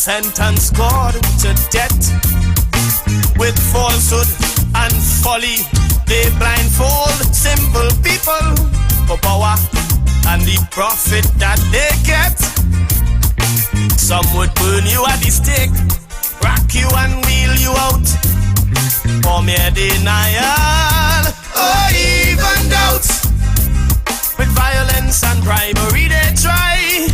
sentence God to death. With falsehood and folly, they blindfold simple people for power and the profit that they get. Some would burn you at the stake, rock you and wheel you out for mere denial or even doubt. With violence and bribery they try,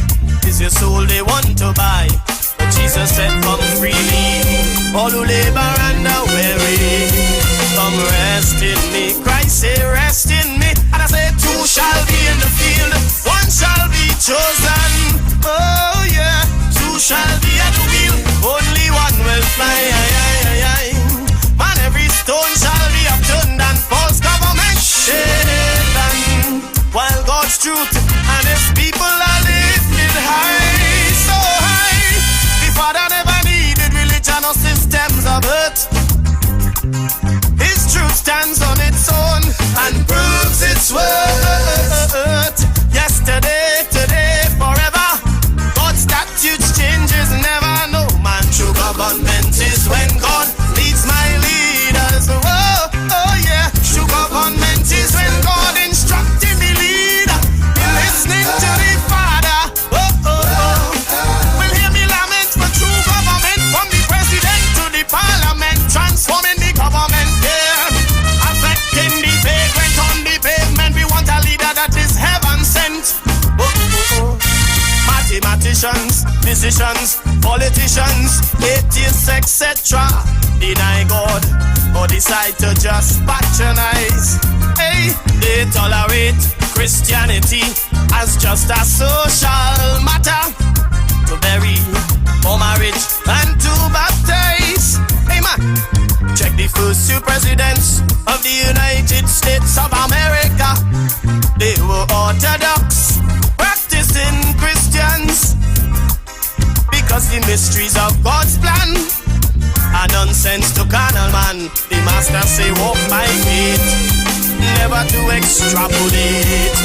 is your soul they want to buy. But Jesus said come freely, all who labor and are weary, come rest in me. Christ say rest in me. And I say two shall be in the field, one shall be chosen. Oh yeah, two shall be at the wheel, only one will fly. Man, every stone shall be upturned and false government shaken, while God's truth and his people are lifted high, so high. The Father never needed religion or systems of earth. His truth stands on its own and proves its worth. Yesterday, today, forever. God's statutes changes never. No man true government is when God leads my leaders. Oh, oh yeah. True government is when God instructing the leader, listening to the Father. Oh, oh, oh. Will hear me lament for true government, from the president to the parliament, transforming the government, yeah. Affecting the vagrant on the pavement. We want a leader that is heaven sent. Oh, oh, oh. Mathematicians, physicians, politicians, atheists, etc. deny God or decide to just patronize. Hey, they tolerate Christianity as just a social matter, to bury, for marriage, and to baptize. Hey man, check the first two presidents of the United States of America. They were Orthodox, practicing Christians, because the mysteries of God's plan are nonsense to carnal man. The master say walk by faith, never to extrapolate,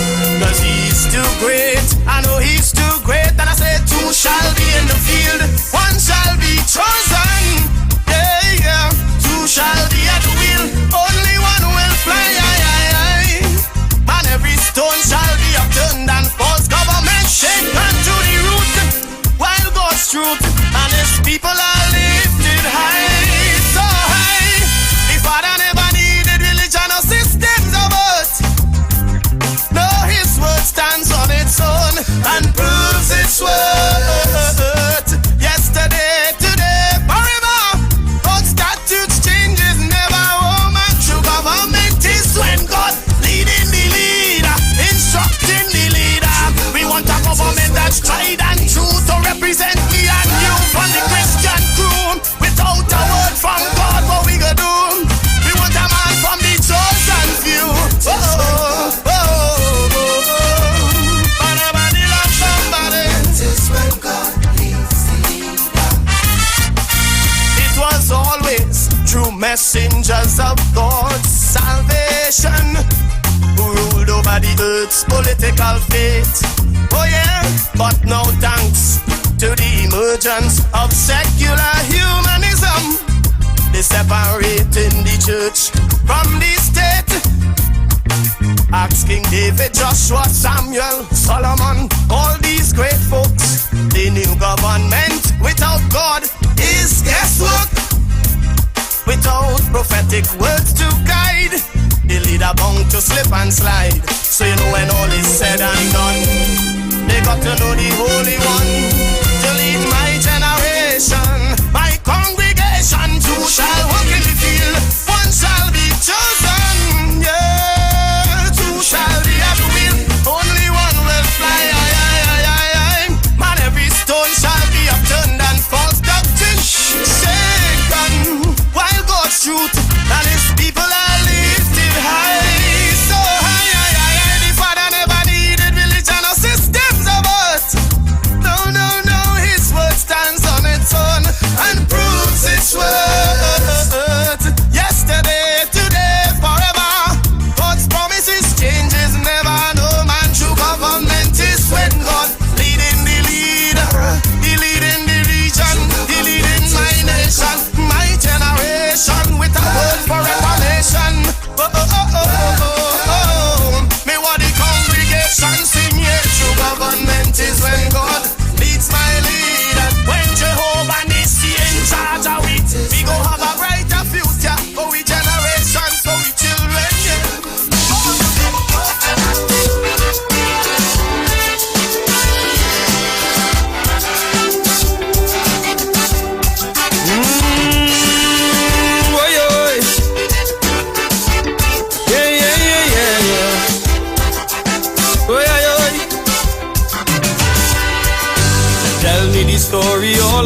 cause he's too great. I know he's too great. And I say two shall be in the field, one shall be chosen. Yeah, yeah. Two shall be at the wheel, only one will fly. Man, every stone shall be upturned and false government shaken to the root, while God's truth and his people are lifted high, so high. The Father never needed religion or systems of earth. No, his word stands on its own and proves its worth. Yesterday, today, forever. God's statutes changes never. Oh man, true government is when God leading the leader, instructing the leader. We want a government that's tried and true to represent me and you from the Christian crew. Without a word from God, what we gonna do? We want a man from the chosen few. Oh, oh, oh, oh. Somebody love somebody. This is when God leads the leader. It was always true messengers of God's salvation who ruled over the earth's political fate. Oh yeah, but now thanks to the emergence of secular humanism, they separating the church from the state. Ask King David, Joshua, Samuel, Solomon, all these great folks. The new government without God is guesswork. Without prophetic words to guide, the leader bound to slip and slide. So you know when all is said and done, they got to know the Holy One to lead my generation, my congregation. Two shall walk in the field, one shall be chosen. Yeah, two shall be at the wheel, only one will fly. Man, every stone shall be upturned and false doctrine shaken, while God's truth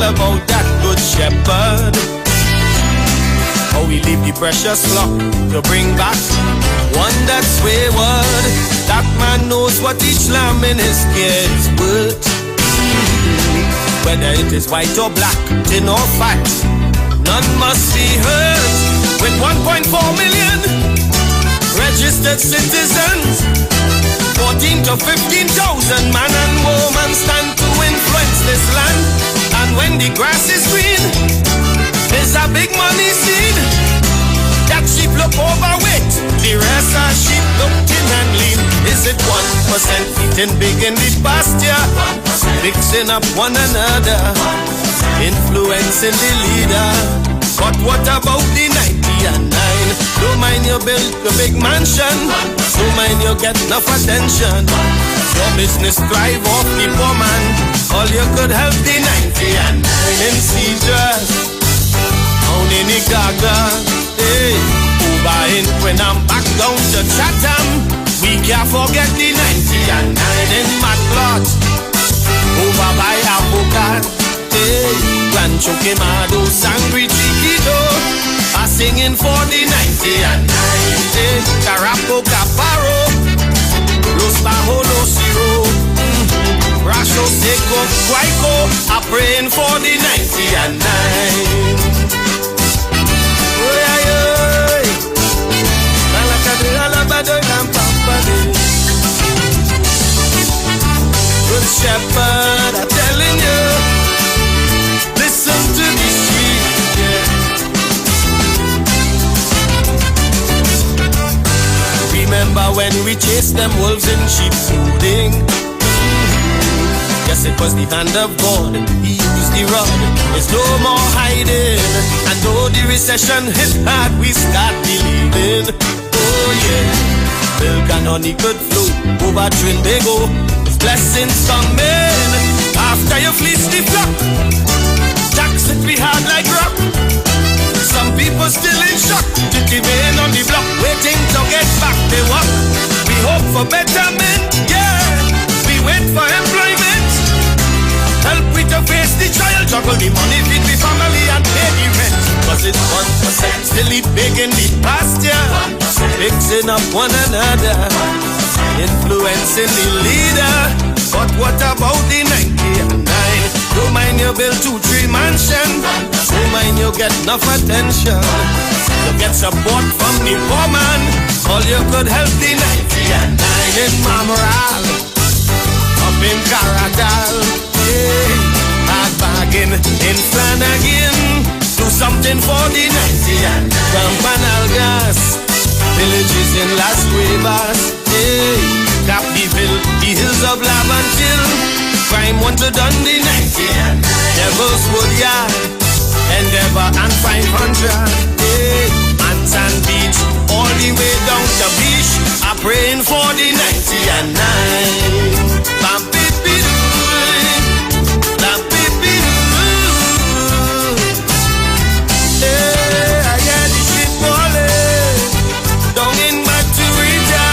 about that good shepherd. How he leave the precious flock to bring back one that's wayward. That man knows what each lamb in his care is worth. Whether it is white or black, thin or fat, none must be hurt. With 1.4 million registered citizens, 14 to 15,000 man and woman stand to influence this land. And when the grass is green, there's a big money seed. That sheep look overweight, the rest are sheep look thin and lean. Is it 1% eating big in the pasture, mixing up one another, influencing the leader? But what about the 90 and 9? Don't mind you build a big mansion, don't mind you get enough attention. Your business thrive off the poor man. All you could help the 90 and 9 in Cedars, down in the Gaga, hey, over in when I'm back down to Chatham. We can't forget the 90 and 9 in Matlock, over by Avocat, hey, Rancho Quemado, Sangre Chiquito, are singing for the 90 and 9, hey, Carapo Caparo, Los Bajolos Zero, Rasho Seco Guayco, are praying for the 90 and 9. Good shepherd, I'm telling you, listen to the sheep, yeah. Remember when we chased them wolves in sheep's clothing? Yes, it was the hand of God. He used the rod. There's no more hiding. And though the recession hit hard, we start believing. Oh yeah, milk and honey could flow over Trinbago. His blessings coming after you fleece the flock. Tax it be hard like rock. Some people still in shock. Titty vein on the block, waiting to get back they walk. We hope for betterment, yeah. We wait for employment. Help we to face the trial, juggle the money, feed the family and pay the rent. Cause it's 1%, still eat big in the pasture, mixing up one another, influencing the leader. But what about the 90 and 9? Don't mind you build 2-3 mansion, don't mind you get enough attention. You get support from the poor man, all you could help the 90 and 9 in Mamoral, up in Caradal, hey, hard bargain in Flanagan. Do something for the 90 and 9. Campanalgas, villages in Las Cuevas, hey, Capiville, the hills of Lavantil. Crime one to Dundee, 90 and 9. Devil's Wood Yard, Endeavor and 500, hey, Anton Beach, all the way down the beach. I'm praying for the 90 and 9. Bam, baby, bam, baby, hey, I hear the shit falling down in Maturita,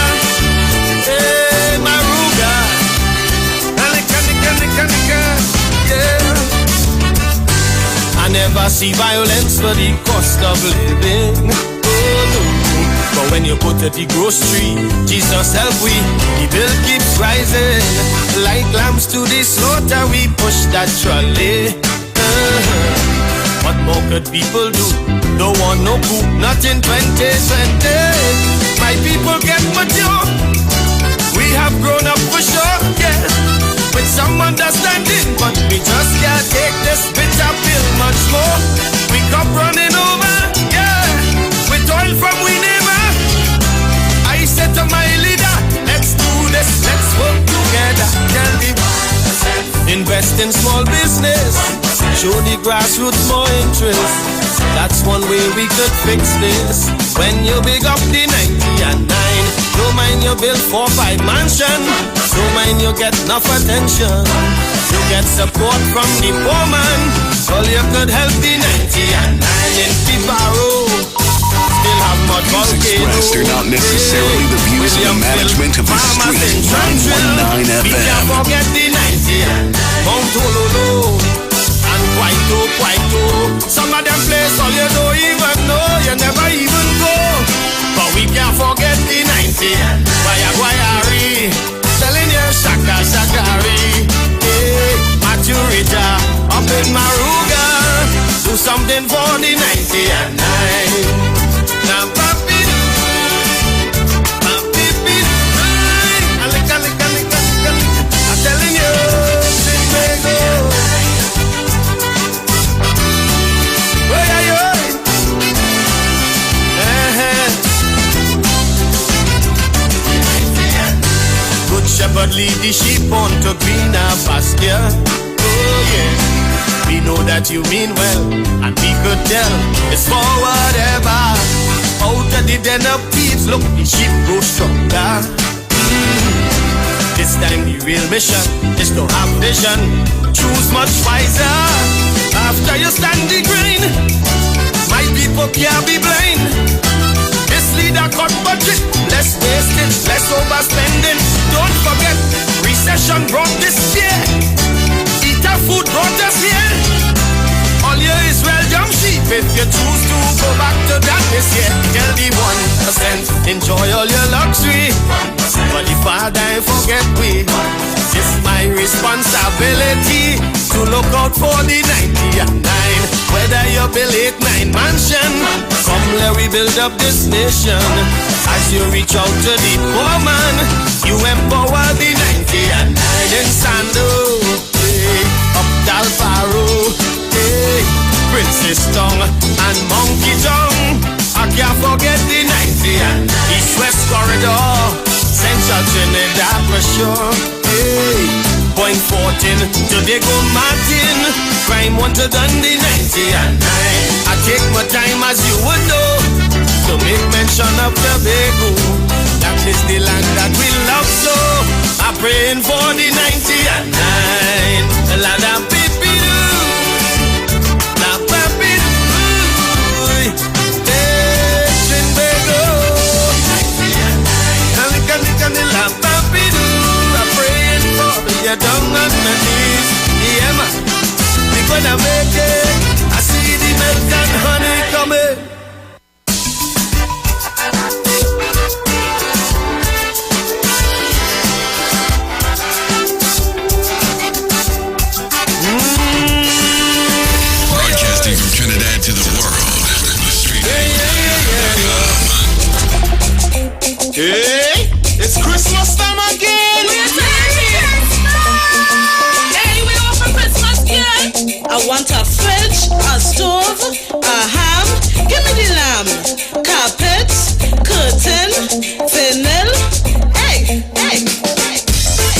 hey, Maruga, yeah. I never see violence for the cost of living. Oh no. But when you go to the grocery, Jesus help we, the bill keeps rising. Like lambs to the slaughter, we push that trolley. What more could people do? Don't want no coup, not in 2020. My people get mature. We have grown up for sure, yeah. With some understanding, but we just can't take this bitter pill much more. We come running over, yeah, with oil from we neighbor. I said to my leader, let's do this, let's work together. Tell me, invest in small business, show the grassroots more interest. That's one way we could fix this. When you big up the 90 and 9, don't mind you build 4-5 mansion, don't mind you get enough attention. You get support from the poor man, all you could help the 90 and 9 in Pibaro. Still have mud volcano. Expressed are not necessarily the views of the management of the street. 919 FM. We can't forget the 90 and 9. Mount Ololo and quite. Some of them place all you don't even know, you never even go. But we can't forget the 90. Guayari, telling you Shakari. Hey, Maturita, up in Maruga, do something for the 90 and 9. Now, papi, I'm telling you, sing go. Where are you? Good shepherd lead the sheep on to greener pasture. Oh yeah, we know that you mean well, and we could tell it's for whatever. Out of the den of thieves, look, the sheep grow stronger. This time the real mission is to have vision, choose much wiser. After you stand the grain, my people can't be blind. This leader cut budget, less wastage, less overspending. Don't forget, recession brought this fear. Eater food brought us here. All your Israel jump sheep if you choose to go back to that this year. Tell the 1%, enjoy all your luxury, but the Father ain't forget we. It's my responsibility to look out for the 90 and 9. Whether you build 8-9 mansion, come let we build up this nation. As you reach out to the poor man, you empower the 90 and 9 in Sando, hey, up Dalfaro, hey, Princess Tongue and Monkey Tongue. I can't forget the 90 and East-West Corridor, Central Trinidad for sure. Hey, Point 14 to Diego Martin, crime 1 to Dundee 90 and 9. I take my time as you would know to make mention of Tobago. That is the land that we love so. I'm praying for the 90 and 9. The land of Pipi-doo, now Papi-doo, hey, Trinbago, 90 and 9. And the land Papi-doo, I'm praying for you down on my knees. Yeah man, we gonna make it. I see the milk and honey coming. Broadcasting from Trinidad to the world. The street. Hey, it's Christmas time again. Hey, we open Christmas again. I want a fridge, a stove, a ham. Give me the lamb. Carpet, curtain, vinyl. Hey.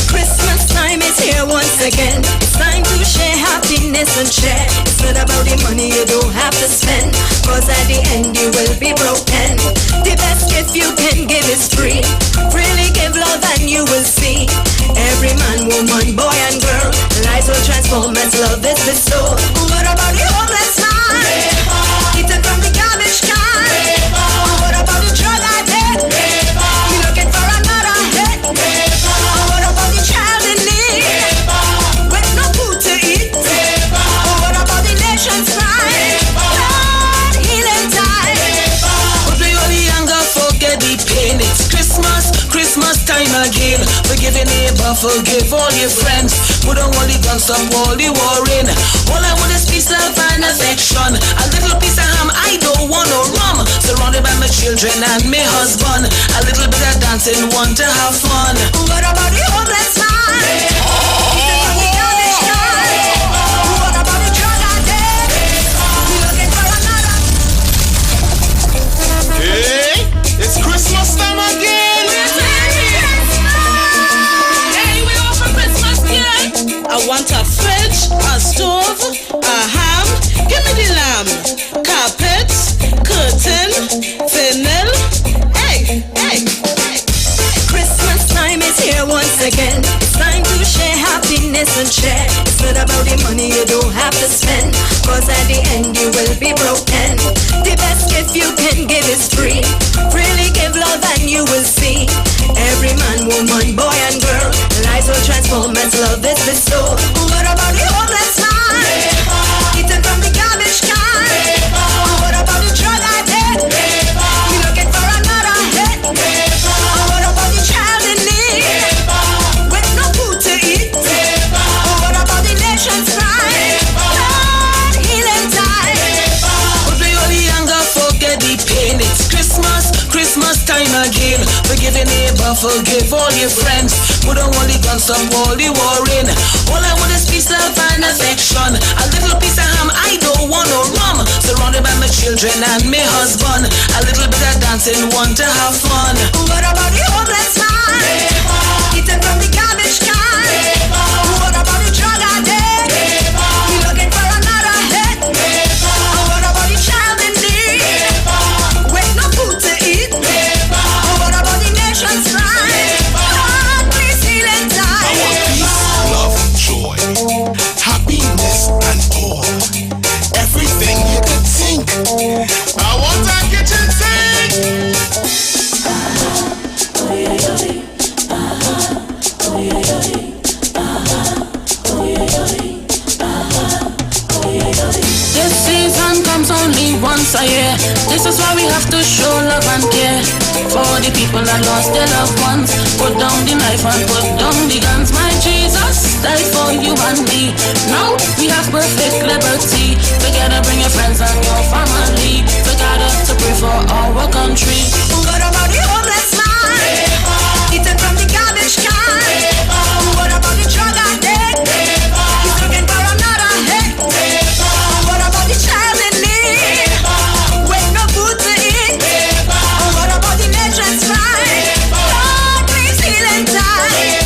Christmas time is here once again. It's time to share happiness and share. It's not about the money you don't have to spend, cause at the end you will be broken. The best gift you can give is free. Freely give love and you will see. Every man, woman, boy and girl, lives will transform as love is bestowed. What about the homeless man? Eating from the garbage can. What about the drug addict? You looking for another hit? What about the child in need with no food to eat? What about the nation's cry? Lord, healing time. But we only younger forget the pain. It's Christmas time again. Forgive your neighbor, forgive all your friends. Put on all the guns, stop all the warring. All I want is peace, love and affection. A little piece of ham, I don't want no rum. Surrounded by my children and my husband. A little bit of dancing, want to have fun. What about the homeless man? Eating from the garbage can. What about the drug addict? You looking for another? Hey, it's Christmas time again. I want a fridge, a stove, a ham. Give me the lamb. Carpet, curtain, vinyl. Hey. Christmas time is here once again. It's time to share happiness and share. It's not about the money you don't have to spend, cause at the end you will be broken. The best gift you can give is free. Freely give love and you will see. Every man, woman, boy and girl, lives will transform as love is bestowed. What about the homeless man? time again. Forgive your neighbor, forgive all your friends. Put on all the guns, stop all the warring. All I want is peace, love, and affection. A little piece of ham, I don't want no rum. Surrounded by my children and my husband. A little bit of dancing, want to have fun. What about the homeless man? Eating from the garbage can. What about the drug addict? He looking for another hit. What about the child in need? With no food to eat. What about the nation's pride? God, please heal and die. I want peace, love, joy, happiness, and all. Everything you could think. I want a kitchen sink. This season comes only once a year. This is why we have to show love and care for the people that lost their loved ones. Put down the knife and put down the guns. My Jesus died for you and me. Now we have perfect liberty. Together bring your friends and your family. Together to pray for our country. What about the homeless man? Eating from the garbage can. What about the drug addict? He's looking for another hit. What about the child in need? With no food to eat. What about the nation's pride? Lord, please heal and die.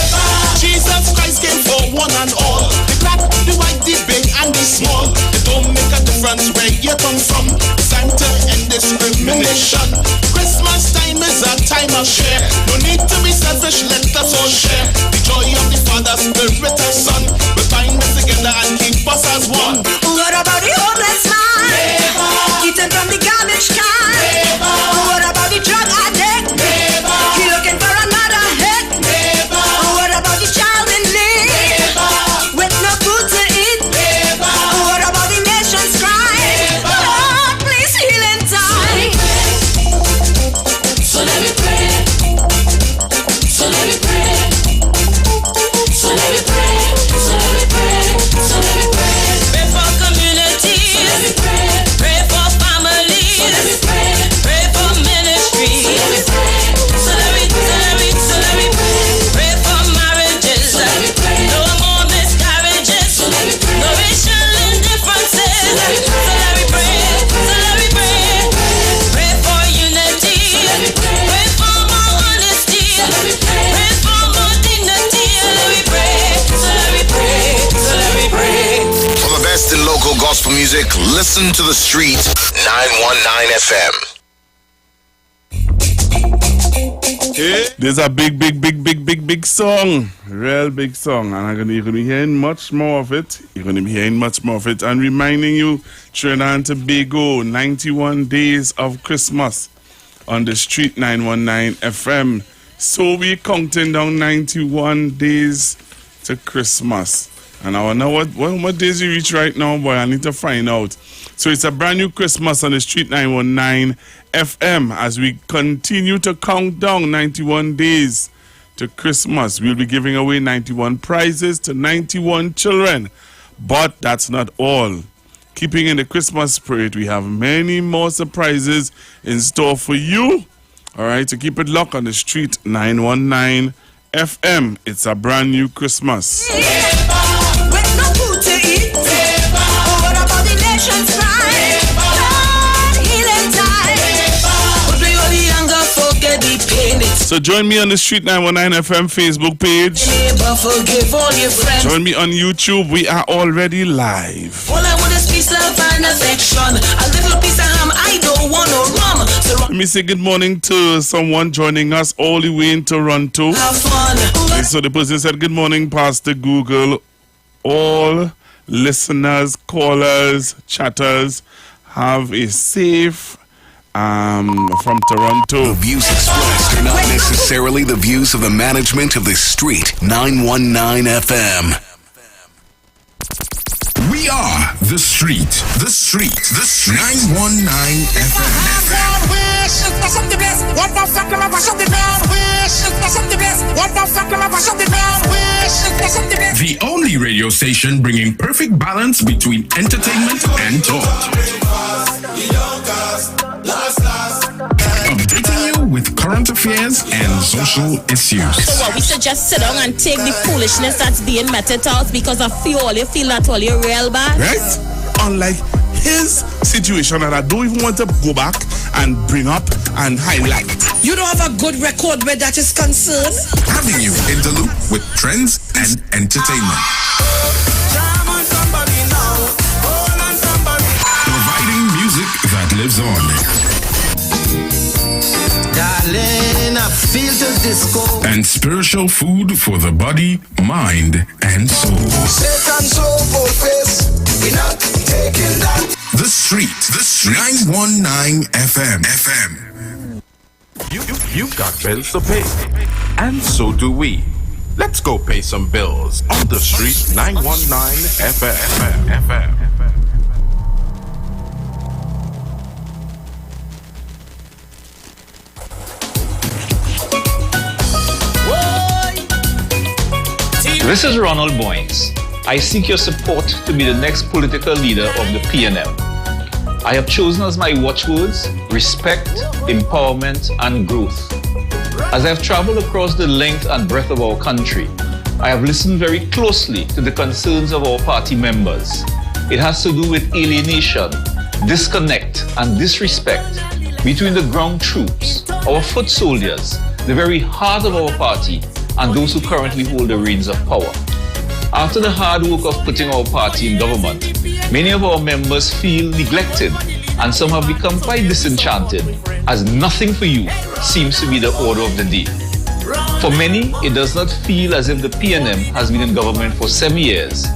Jesus Christ came for one and all. The black, the white, the big, and the small. It don't make a difference where you come from. It's time to end discrimination. Christmas time is a time of share. No need to be selfish, let us all share. The joy of the Father, Spirit, and Son. We bind us together and keep us as one. What about the homeless man? Eating from the garbage can. What about the drug addict? He looking for another hit. What about the child in need? With no food to eat. What about the nation's cry? Lord, please heal and die. So let me pray. So let me pray. So let me pray. So let me pray. So let me pray. Pray for communities. So let me pray. Pray for families. So let me pray. Pray for ministries. So let me pray. So let me pray. Pray for marriages. So let me pray. No more miscarriages. So let me pray. No racial indifferences. So let me pray. So let me pray. Pray for unity. So let me pray. Pray for more honesty. So let me pray. Pray for more dignity. So let me pray. So let me pray. So let me pray. For the best in local gospel music, listen to The Street 919 FM. There's a big song. Real big song. And you're going to be hearing much more of it. And reminding you, Trinidad and Tobago, 91 days of Christmas on the Street 919 FM. So we're counting down 91 days to Christmas. And I wonder what days you reach right now, boy. I need to find out. So it's a brand new Christmas on the Street 919 FM. As we continue to count down 91 days to Christmas, we'll be giving away 91 prizes to 91 children. But that's not all. Keeping in the Christmas spirit, we have many more surprises in store for you. All right, so keep it locked on the Street 919 FM. It's a brand new Christmas. With no food to eat. What about the nation's pride? Lord, heal and die. Put me all the anger, forget the pain. So join me on the Street 919 FM Facebook page. Neighbor, forgive all your friends. Join me on YouTube. We are already live. All I want is peace, love, and affection. A little piece of ham, I don't want no rum. So Let me say good morning to someone joining us all the way in Toronto. have fun. Okay, so the person said, good morning, Pastor Google. All listeners, callers, chatters, have a safe from Toronto. The views expressed are not necessarily the views of the management of the Street 919 FM. We are The Street. The Street. The Street. 919 FM. The only radio station bringing perfect balance between entertainment and talk. Updating you with current current affairs and social issues. So what, we should just sit down and take the foolishness that's being meted out because of fuel. You feel that all you're real bad? Right? Unlike his situation that I don't even want to go back and bring up and highlight. You don't have a good record where that is concerned? Having you in the loop with trends and entertainment. Providing music that lives on. Darling, I feel the disco. And spiritual food for the body, mind, and soul. We're not taking that. The Street, 919 FM. You've got bills to pay, and so do we. Let's go pay some bills on The Street 919 FM. This is Ronald Boynes. I seek your support to be the next political leader of the PNM. I have chosen as my watchwords respect, empowerment, and growth. As I have traveled across the length and breadth of our country, I have listened very closely to the concerns of our party members. It has to do with alienation, disconnect, and disrespect between the ground troops, our foot soldiers, the very heart of our party, and those who currently hold the reins of power. After the hard work of putting our party in government, many of our members feel neglected, and some have become quite disenchanted, as nothing for you seems to be the order of the day. For many, it does not feel as if the PNM has been in government for 7 years,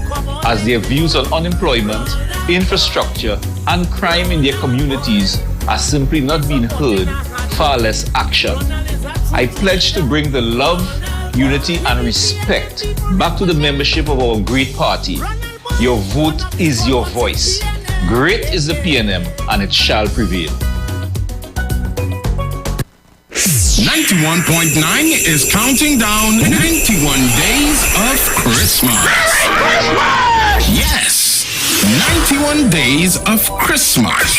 as their views on unemployment, infrastructure, and crime in their communities are simply not being heard, far less action. I pledge to bring the love, unity, and respect back to the membership of our great party. Your vote is your voice. Great is the PNM, and it shall prevail. 91.9 is counting down 91 days of Christmas. Yes, 91 days of Christmas.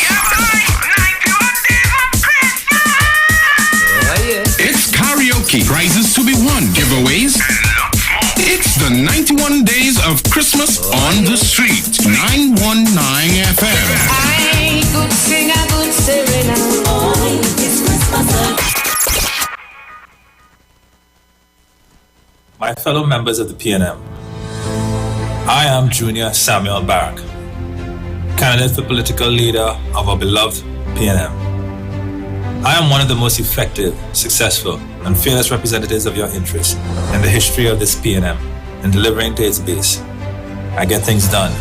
It's karaoke, prizes to be won, giveaways. It's the 91 days of Christmas on the Street. 919 FM. I could sing a good serenade. Oh, it's Christmas. My fellow members of the PNM, I am Junior Samuel Barrack, candidate for political leader of our beloved PNM. I am one of the most effective, successful, and fearless representatives of your interests in the history of this PNM in delivering to its base. I get things done.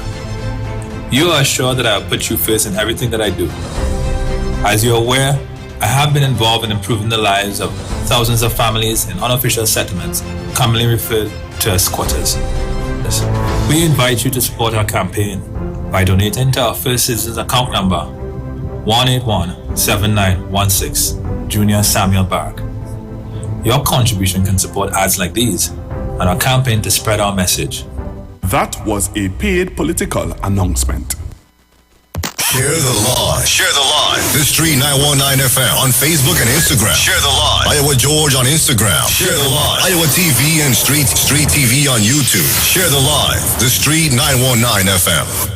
You are assured that I will put you first in everything that I do. As you're aware, I have been involved in improving the lives of thousands of families in unofficial settlements, commonly referred to as squatters. We invite you to support our campaign by donating to our First Citizens account number 181-7916, Junior Samuel Barrack. Your contribution can support ads like these and our campaign to spread our message. That was a paid political announcement. Share the live. Share the live. The Street 919 FM on Facebook and Instagram. Share the live. Iowa George on Instagram. Share the live. Iowa TV and Street TV on YouTube. Share the live. The Street 919 FM.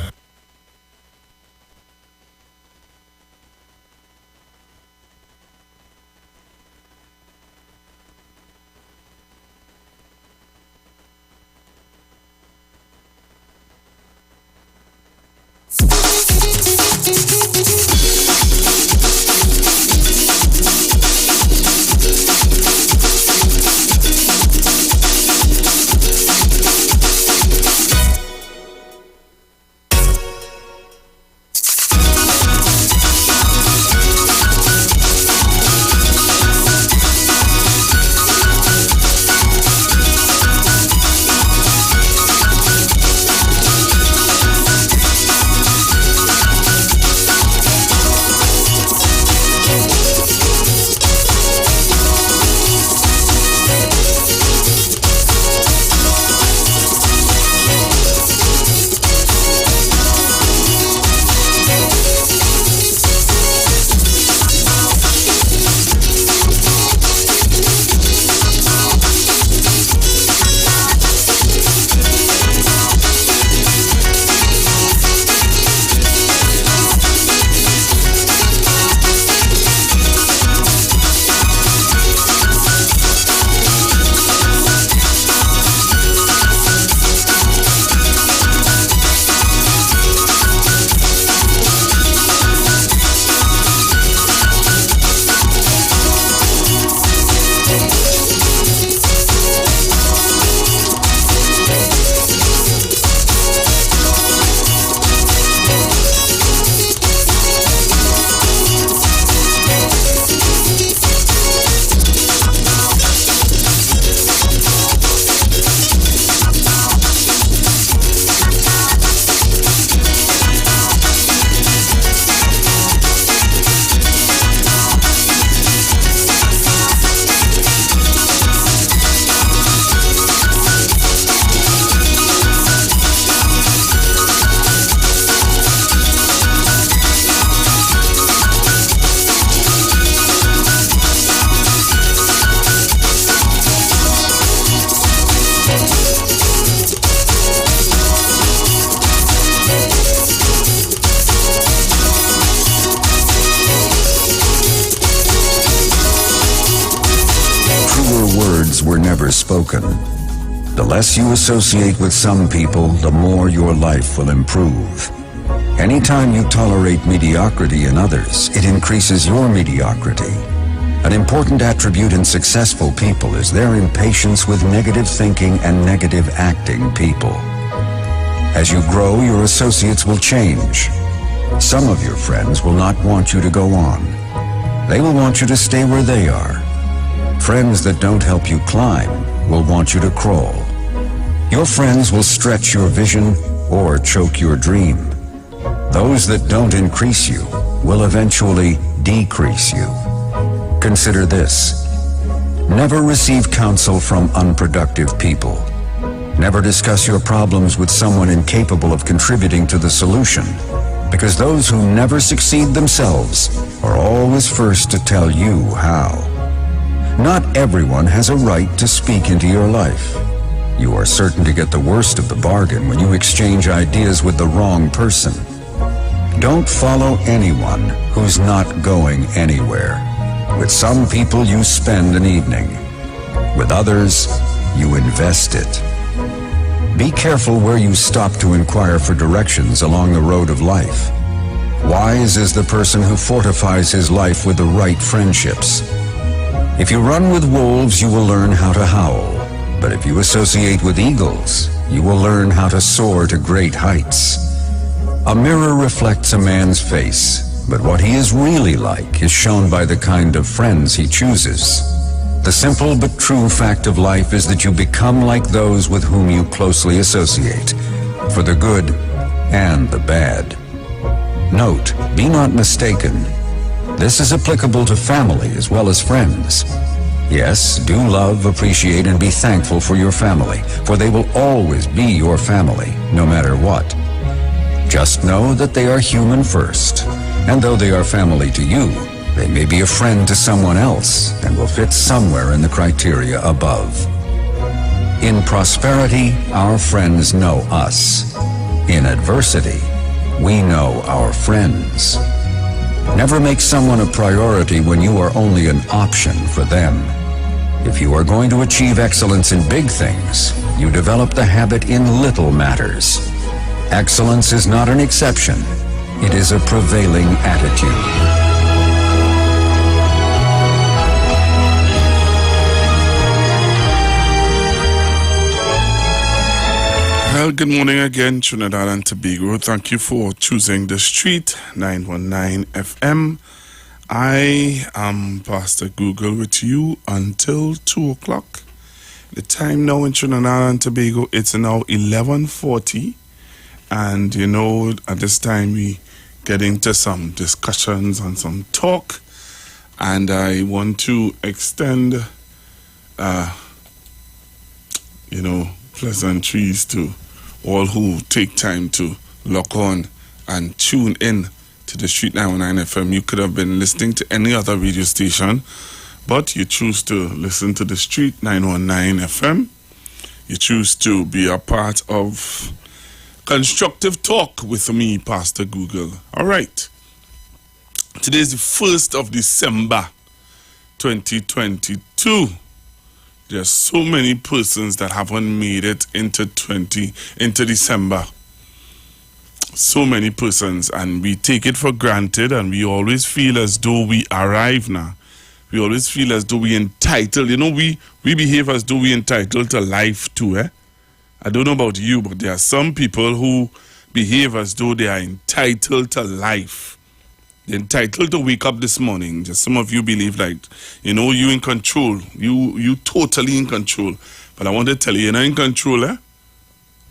words were never spoken. The less you associate with some people, the more your life will improve. Anytime you tolerate mediocrity in others, it increases your mediocrity. An important attribute in successful people is their impatience with negative thinking and negative acting people. As you grow, your associates will change. Some of your friends will not want you to go on. They will want you to stay where they are. Friends that don't help you climb will want you to crawl. Your friends will stretch your vision or choke your dream. Those that don't increase you will eventually decrease you. Consider this. Never receive counsel from unproductive people. Never discuss your problems with someone incapable of contributing to the solution, because those who never succeed themselves are always first to tell you how. Not everyone has a right to speak into your life. You are certain to get the worst of the bargain when you exchange ideas with the wrong person. Don't follow anyone who's not going anywhere. With some people, you spend an evening. With others, you invest it. Be careful where you stop to inquire for directions along the road of life. Wise is the person who fortifies his life with the right friendships. If you run with wolves, you will learn how to howl. But if you associate with eagles, you will learn how to soar to great heights. A mirror reflects a man's face, but what he is really like is shown by the kind of friends he chooses. The simple but true fact of life is that you become like those with whom you closely associate, for the good and the bad. Note, be not mistaken. This is applicable to family as well as friends. Yes, do love, appreciate, and be thankful for your family, for they will always be your family, no matter what. Just know that they are human first, and though they are family to you, they may be a friend to someone else and will fit somewhere in the criteria above. In prosperity, our friends know us. In adversity, we know our friends. Never make someone a priority when you are only an option for them. If you are going to achieve excellence in big things, you develop the habit in little matters. Excellence is not an exception. It is a prevailing attitude. Well, good morning again, Trinidad and Tobago. Thank you for choosing the street, 919 FM. I am Pastor Google with you until 2 o'clock. The time now in Trinidad and Tobago, it's now 11:40. And, you know, at this time we get into some discussions and some talk. And I want to extend, pleasantries to all who take time to lock on and tune in to the Street 919 FM. You could have been listening to any other radio station, but you choose to listen to the Street 919 FM. You choose to be a part of constructive talk with me, Pastor Google. All right. Today is the 1st of December, 2022. There's so many persons that haven't made it into December. So many persons, and we take it for granted, and we always feel as though we arrive now. We always feel as though we entitled. You know, we behave as though we entitled to life too, eh? I don't know about you, but there are some people who behave as though they are entitled to life. They're entitled to wake up this morning. Just some of you believe like, you know, you in control. You totally in control. But I want to tell you, you're not in control, eh?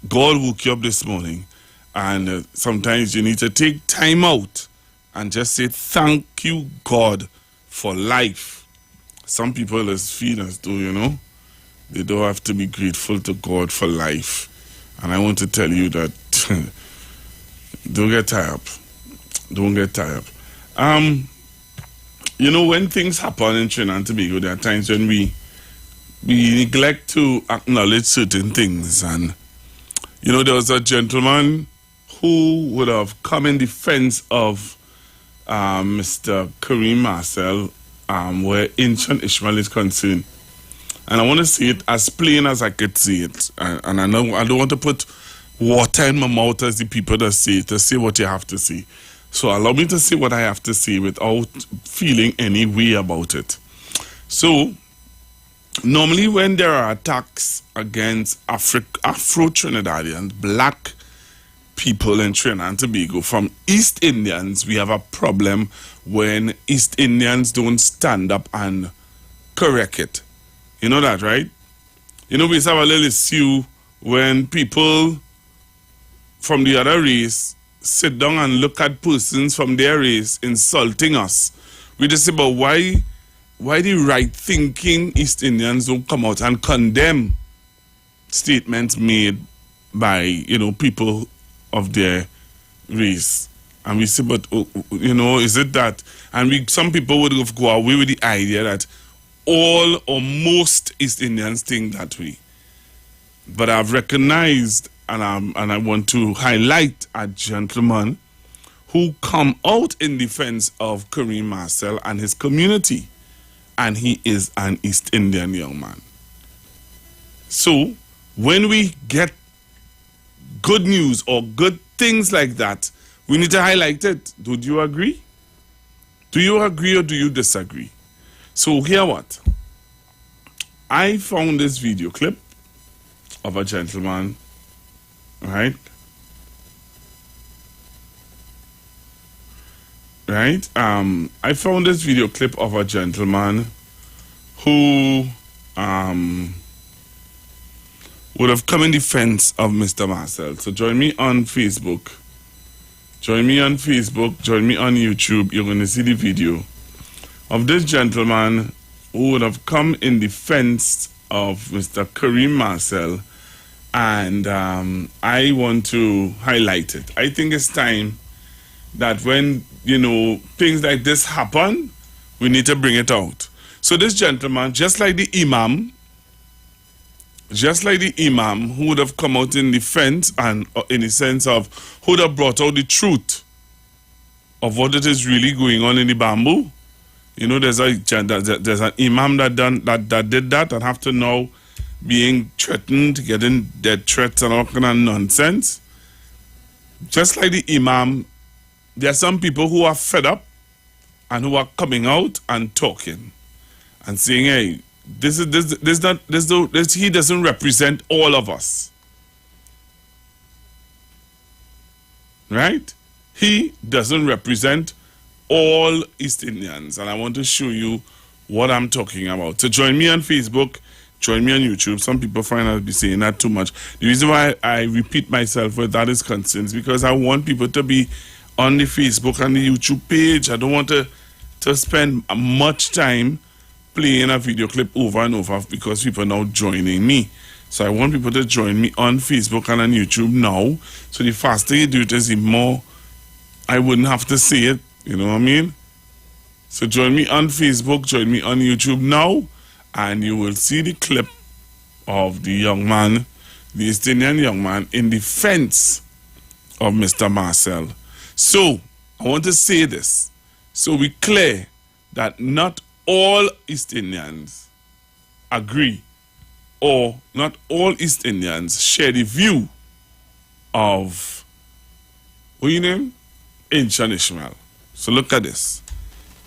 God woke you up this morning. And sometimes you need to take time out and just say, thank you, God, for life. Some people just feel as though, you know, they don't have to be grateful to God for life. And I want to tell you that don't get tired up. Don't get tired up. You know, when things happen in Trinidad and Tobago, there are times when we neglect to acknowledge certain things. And, you know, there was a gentleman who would have come in defense of Mr. Kareem Marcel, where ancient Ishmael is concerned. And I want to see it as plain as I could see it. And I know I don't want to put water in my mouth as the people that say to say what you have to say. So allow me to say what I have to say without feeling any way about it. So normally when there are attacks against Afro-Trinidadians, black people in Trinidad and Tobago, from East Indians, we have a problem when East Indians don't stand up and correct it. You know that, right? You know, we have a little issue when people from the other race sit down and look at persons from their race insulting us. We just say, but why the right-thinking East Indians don't come out and condemn statements made by, you know, people of their race? And we say, but, you know, is it that? And some people would go away with the idea that all or most East Indians think that way. But I've recognized and I want to highlight a gentleman who come out in defense of Kareem Marcel and his community. And he is an East Indian young man. So when we get good news or good things like that, we need to highlight it. Do you agree? Do you agree or do you disagree? So hear what? I found this video clip of a gentleman, right? I found this video clip of a gentleman who would have come in defense of Mr. Marcel. So join me on Facebook. Join me on Facebook. Join me on YouTube. You're going to see the video of this gentleman who would have come in defense of Mr. Kareem Marcel. And I want to highlight it. I think it's time that when, you know, things like this happen, we need to bring it out. So this gentleman, just like the imam who would have come out in defense and in the sense of who would have brought out the truth of what it is really going on in the bamboo. You know, there's an imam that did that and have to now being threatened, getting death threats and all kind of nonsense. Just like the imam, there are some people who are fed up and who are coming out and talking and saying, hey, he doesn't represent all of us. Right? He doesn't represent all East Indians. And I want to show you what I'm talking about. So join me on Facebook, join me on YouTube. Some people find I'll be saying that too much. The reason why I repeat myself where that is concerned is because I want people to be on the Facebook and the YouTube page. I don't want to spend much time playing a video clip over and over because people are now joining me. So I want people to join me on Facebook and on YouTube now. So the faster you do it is the more I wouldn't have to say it. You know what I mean? So join me on Facebook, join me on YouTube now, and you will see the clip of the young man, the East Indian young man, in defense of Mr. Marcel. So I want to say this, so we clear that not all East Indians agree, or not all East Indians share the view of, what your name? Ancient Ishmael. So look at this.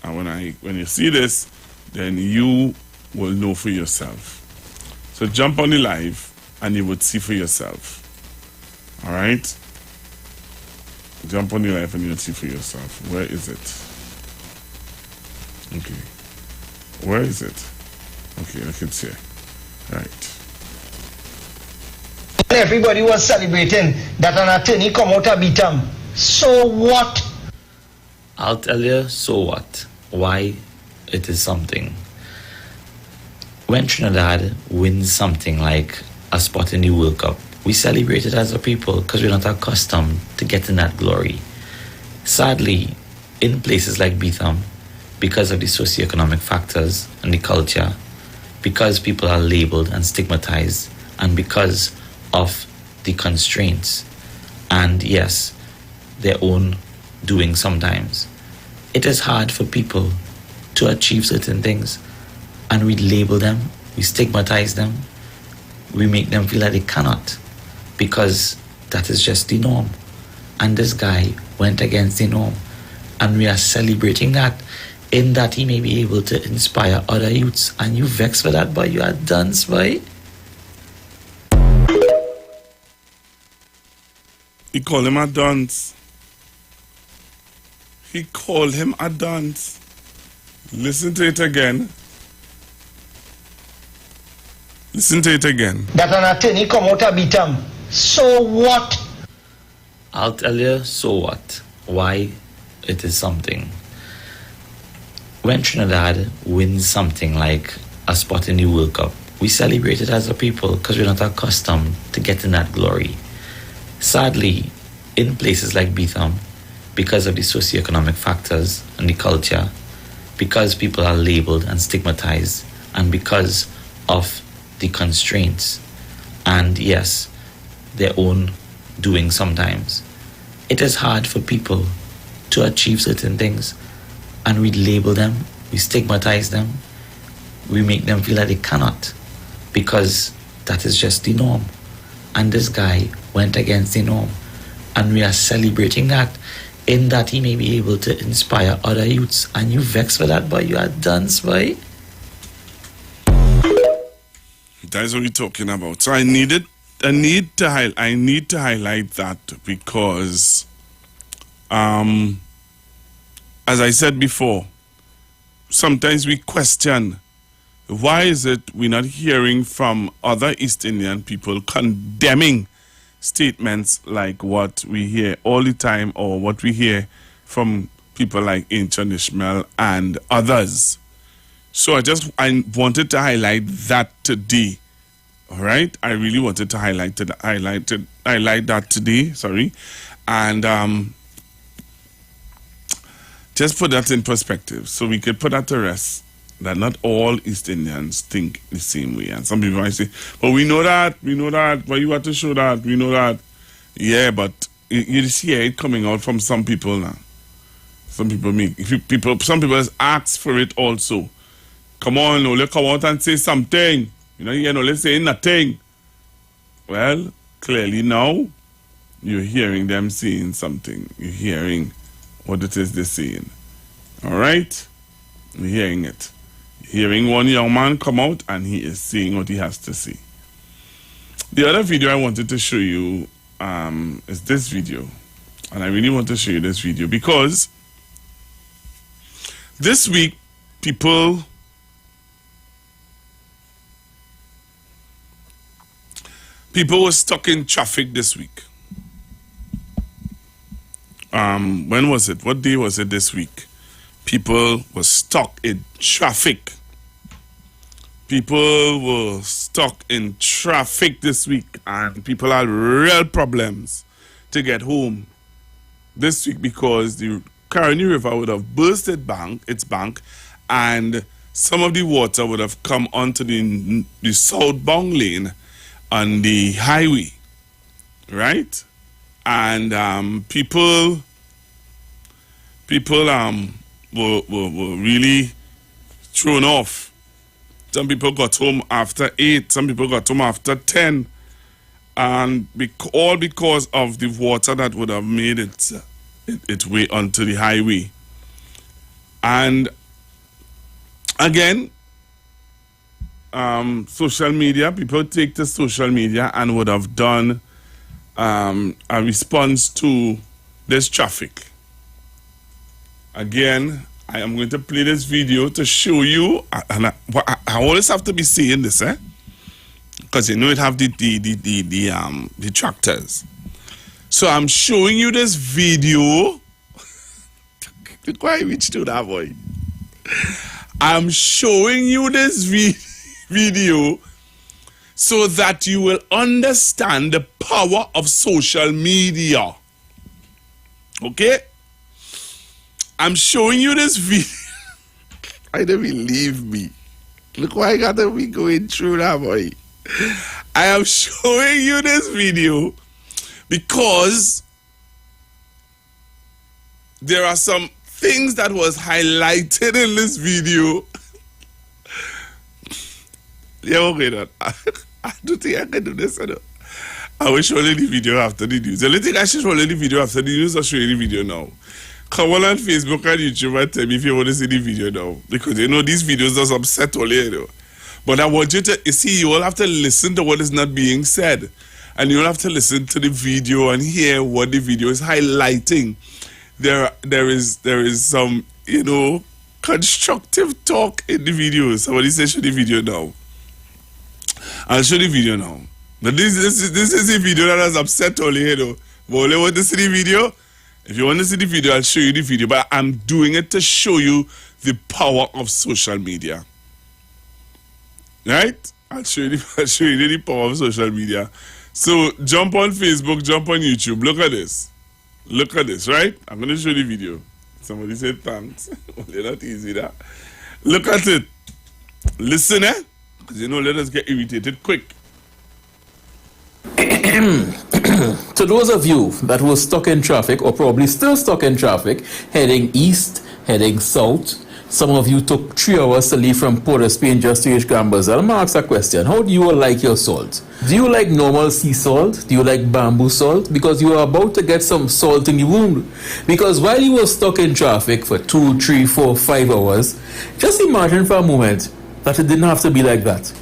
And when you see this, then you will know for yourself. So jump on the live and you would see for yourself. All right? Jump on the live and you'll see for yourself. Where is it? Okay. Where is it? Okay, I can see it. Right. Everybody was celebrating that an attorney come out and beat him. So what? I'll tell you, so what? Why it is something. When Trinidad wins something like a spot in the World Cup, we celebrate it as a people because we're not accustomed to getting that glory. Sadly, in places like Betham, because of the socioeconomic factors and the culture, because people are labeled and stigmatized, and because of the constraints, and yes, their own doing sometimes, it is hard for people to achieve certain things, and we label them we stigmatize them, we make them feel that they cannot, because that is just the norm. And this guy went against the norm. And we are celebrating that, in that he may be able to inspire other youths. And you vex for that, boy. You are done, boy. He called him a dunce. He called him a dunce. Listen to it again. Listen to it again. That an attorney come out and beat him. So what? I'll tell you, so what? Why it is something. When Trinidad wins something like a spot in the World Cup, we celebrate it as a people because we're not accustomed to getting that glory. Sadly, in places like Betham, because of the socioeconomic factors and the culture, because people are labeled and stigmatized, and because of the constraints, and yes, their own doing sometimes, it is hard for people to achieve certain things, and we label them, we stigmatize them, we make them feel that they cannot, because that is just the norm. And this guy went against the norm, and we are celebrating that, in that he may be able to inspire other youths. And you vex for that, boy. You are done, boy. That's what we're talking about. So I need to highlight that, because as I said before, sometimes we question, why is it we're not hearing from other East Indian people condemning statements like what we hear all the time, or what we hear from people like Ancient Ishmael and others. So I wanted to highlight that today. All right, I really wanted to highlight that today. Sorry, and just put that in perspective, so we could put that to rest. That not all East Indians think the same way, and some people might say, "But we know that. Why you want to show that? We know that." Yeah, but you see it coming out from some people now. Some people ask for it also. Come on, no, let's come out and say something. Let's say nothing. Well, clearly now, you're hearing them saying something. You're hearing what it is they're saying. All right? You're hearing it. You're hearing one young man come out, and he is saying what he has to say. The other video I wanted to show you is this video. And I really want to show you this video because this week, people were stuck in traffic this week. When was it? What day was it this week? People were stuck in traffic. People were stuck in traffic this week, and people had real problems to get home this week because the Caroni River would have burst its bank, and some of the water would have come onto the southbound lane on the highway, right? And people were really thrown off. Some people got home after 8, some people got home after 10, and all because of the water that would have made its way onto the highway. And again, social media, people take to social media and would have done a response to this traffic. Again, I am going to play this video to show you, and I always have to be saying this, because it have the tractors. So I'm showing you this video. Look why I reached to that boy. I'm showing you this video so that you will understand the power of social media. Okay? I'm showing you this video. I don't believe me. Look why I got to be going through that, boy. I am showing you this video because there are some things that was highlighted in this video Yeah, okay, then. I don't think I can do this. I will show you the video after the news. The only thing I should show you the video after the news, I'll show you the video now. Come on Facebook and YouTube and tell me if you want to see the video now. Because you know these videos just upset all you know. But I want you to see, you all have to listen to what is not being said. And you all have to listen to the video and hear what the video is highlighting. There is some, you know, constructive talk in the video. Somebody say show the video now. I'll show the video now. But this is the video that has upset all you know. But you want to see the video? If you want to see the video, I'll show you the video. But I'm doing it to show you the power of social media. Right? I'll show you the power of social media. So jump on Facebook, jump on YouTube. Look at this. Look at this, right? I'm going to show you the video. Somebody said thanks. Well, not easy, that. Look at it. Listen, eh? Because you know, let us get irritated quick. To those of you that were stuck in traffic or probably still stuck in traffic, heading east, heading south, some of you took 3 hours to leave from Port of Spain just to reach Gambazal. I'm going to ask a question. How do you all like your salt? Do you like normal sea salt? Do you like bamboo salt? Because you are about to get some salt in the wound. Because while you were stuck in traffic for 2, 3, 4, 5 hours, just imagine for a moment that it didn't have to be like that.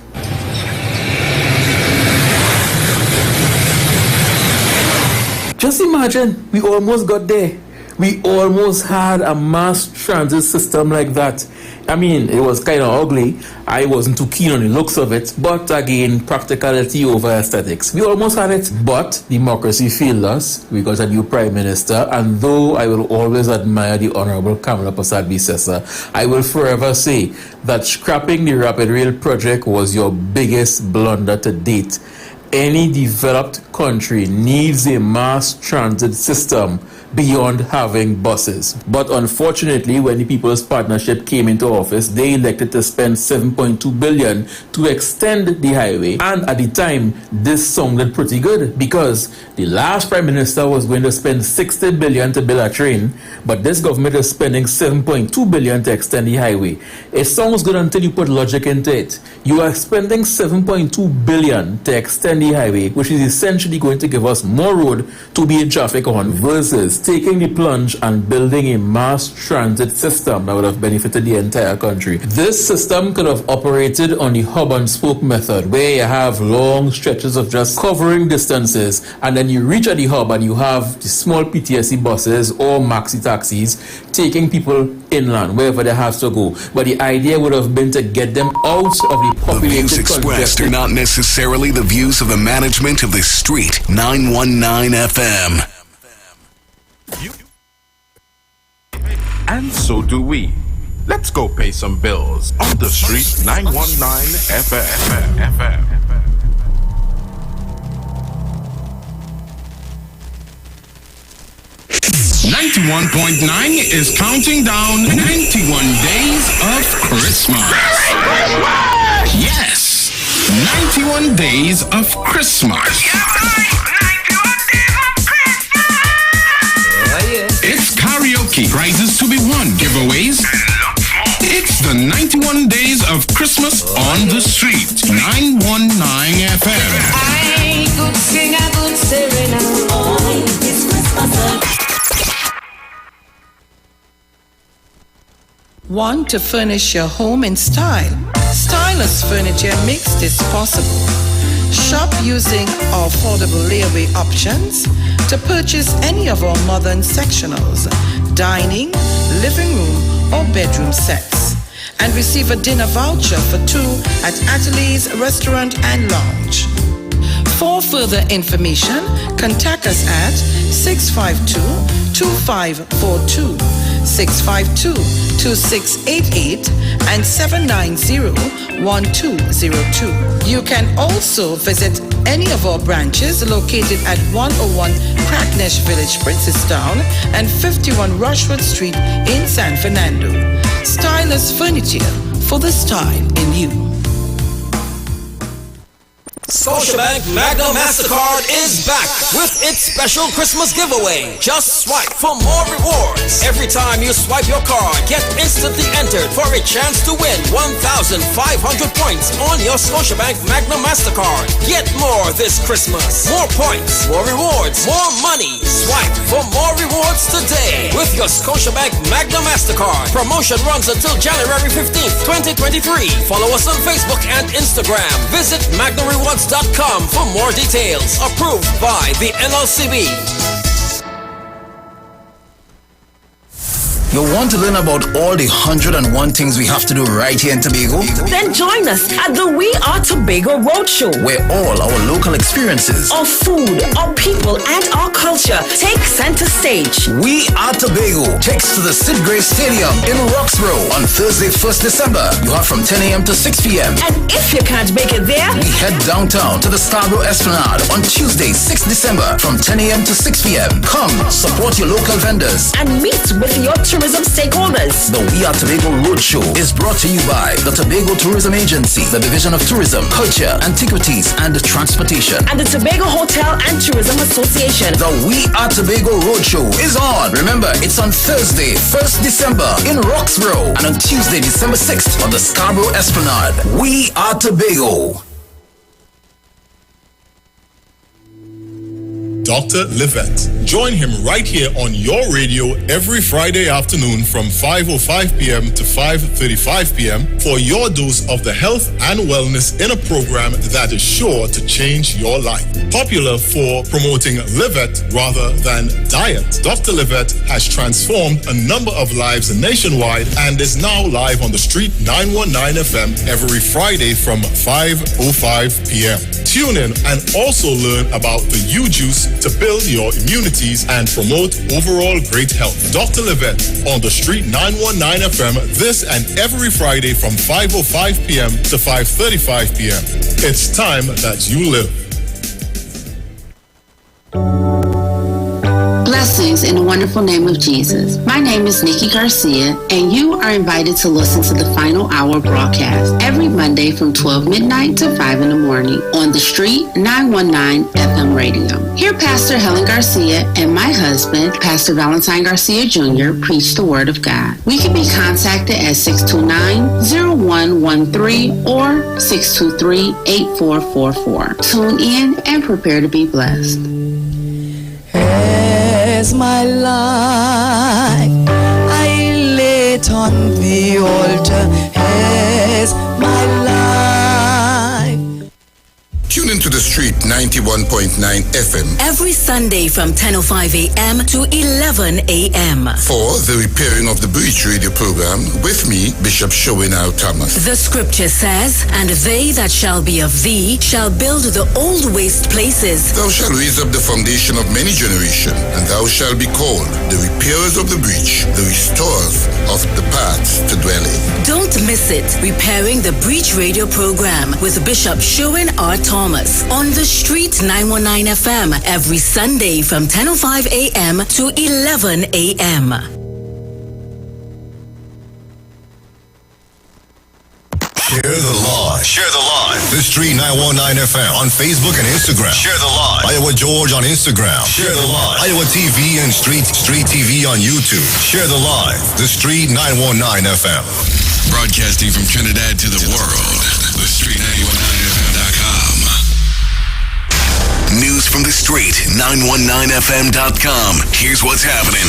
Just imagine, we almost got there. We almost had a mass transit system like that. I mean, it was kind of ugly. I wasn't too keen on the looks of it. But again, practicality over aesthetics. We almost had it. But democracy failed us. We got a new prime minister. And though I will always admire the Honorable Kamala Persad-Bissessar, I will forever say that scrapping the Rapid Rail project was your biggest blunder to date. Any developed country needs a mass transit system beyond having buses. But unfortunately, when the People's Partnership came into office, they elected to spend 7.2 billion to extend the highway. And at the time, this sounded pretty good because the last Prime Minister was going to spend 60 billion to build a train, but this government is spending 7.2 billion to extend the highway. It sounds good until you put logic into it. You are spending 7.2 billion to extend the highway, which is essentially going to give us more road to be in traffic on, versus taking the plunge and building a mass transit system that would have benefited the entire country. This system could have operated on the hub and spoke method, where you have long stretches of just covering distances, and then you reach at the hub and you have the small PTSD buses or maxi taxis taking people inland, wherever they have to go. But the idea would have been to get them out of the populated. The views expressed are not necessarily the views of the management of the Street 919 FM. And so do we. Let's go pay some bills on the Street 919 FM. 91.9 is counting down 91 days of Christmas. Yes, 91 days of Christmas. It's karaoke, prizes to be won, giveaways. It's the 91 days of Christmas on the Street 919 FM. I could sing a good serenade. Oh, it's Christmas. Want to furnish your home in style? Stylish Furniture makes this possible. Shop using our affordable layaway options to purchase any of our modern sectionals, dining, living room, or bedroom sets, and receive a dinner voucher for 2 at Ateliers Restaurant and Lounge. For further information, contact us at 652-2542, 652-2688, and 790-1202. You can also visit any of our branches located at 101 Crackness Village, Princestown, and 51 Rushwood Street in San Fernando. Stylish Furniture, for the style in you. Scotiabank Magna MasterCard is back with its special Christmas giveaway. Just swipe for more rewards. Every time you swipe your card, get instantly entered for a chance to win 1,500 points on your Scotiabank Magna MasterCard. Get more this Christmas. More points, more rewards, more money. Swipe for more rewards today with your Scotiabank Magna MasterCard. Promotion runs until January 15th, 2023. Follow us on Facebook and Instagram. Visit MagnaRewards.com for more details. Approved by the NLCB. You want to learn about all the 101 things we have to do right here in Tobago? Then join us at the We Are Tobago Roadshow, where all our local experiences, our food, our people, and our culture take center stage. We Are Tobago takes to the Sid Gray Stadium in Roxborough on Thursday, 1st December. You have from 10 a.m. to 6 p.m. And if you can't make it there, we head downtown to the Scarborough Esplanade on Tuesday, 6th December from 10 a.m. to 6 p.m. Come, support your local vendors and meet with your tourism stakeholders. The We Are Tobago Roadshow is brought to you by the Tobago Tourism Agency, the Division of Tourism, Culture, Antiquities, and Transportation, and the Tobago Hotel and Tourism Association. The We Are Tobago Roadshow is on. Remember, it's on Thursday, 1st December in Roxborough, and on Tuesday, December 6th on the Scarborough Esplanade. We Are Tobago. Dr. Livette. Join him right here on your radio every Friday afternoon from 5:05 p.m. to 5:35 p.m. for your dose of the health and wellness in a program that is sure to change your life. Popular for promoting Livette rather than diet, Dr. Livette has transformed a number of lives nationwide and is now live on the Street 919 FM every Friday from 5:05 p.m. Tune in and also learn about the U-Juice to build your immunities and promote overall great health. Dr. Livette on the Street 919 FM this and every Friday from 5:05 p.m. to 5:35 p.m. It's time that you live. Blessings in the wonderful name of Jesus. My name is Nikki Garcia, and you are invited to listen to the Final Hour broadcast every Monday from 12 midnight to 5 in the morning on the Street 919 FM radio. Here, Pastor Helen Garcia and my husband, Pastor Valentine Garcia Jr., preach the Word of God. We can be contacted at 629-0113 or 623-8444. Tune in and prepare to be blessed. As my life I lay it on the altar, as my life. Tune into the Street 91.9 FM every Sunday from 10:05 a.m. to 11 a.m. for the Repairing of the Breach radio program with me, Bishop Sherwin R. Thomas. The scripture says, "And they that shall be of thee shall build the old waste places. Thou shalt raise up the foundation of many generations, and thou shalt be called the repairers of the breach, the restorers of the paths to dwell in." Don't miss it. Repairing the Breach radio program with Bishop Sherwin R. Thomas on the Street 919 FM every Sunday from 10:05 a.m. to 11 a.m. Share the live. Share the live. The Street 919 FM on Facebook and Instagram. Share the live. Iowa George on Instagram. Share the live. Iowa TV and Street TV on YouTube. Share the live. The Street 919 FM. Broadcasting from Trinidad to the world. The Street 919FM.com. News from the Street 919FM.com. Here's what's happening.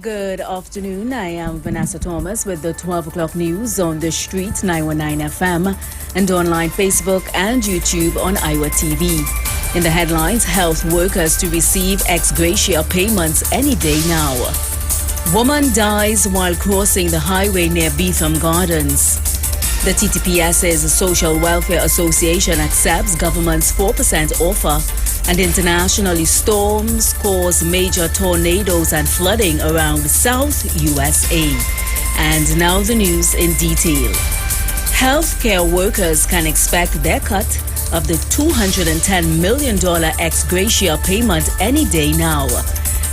Good afternoon. I am Vanessa Thomas with the 12 o'clock news on the Street 919 FM and online Facebook and YouTube on Iwer TV. In the headlines, health workers to receive ex gratia payments any day now. Woman dies while crossing the highway near Beetham Gardens. The TTPS's Social Welfare Association accepts government's 4% offer, and internationally, storms cause major tornadoes and flooding around South USA. And now the news in detail. Healthcare workers can expect their cut of the $210 million ex gratia payment any day now.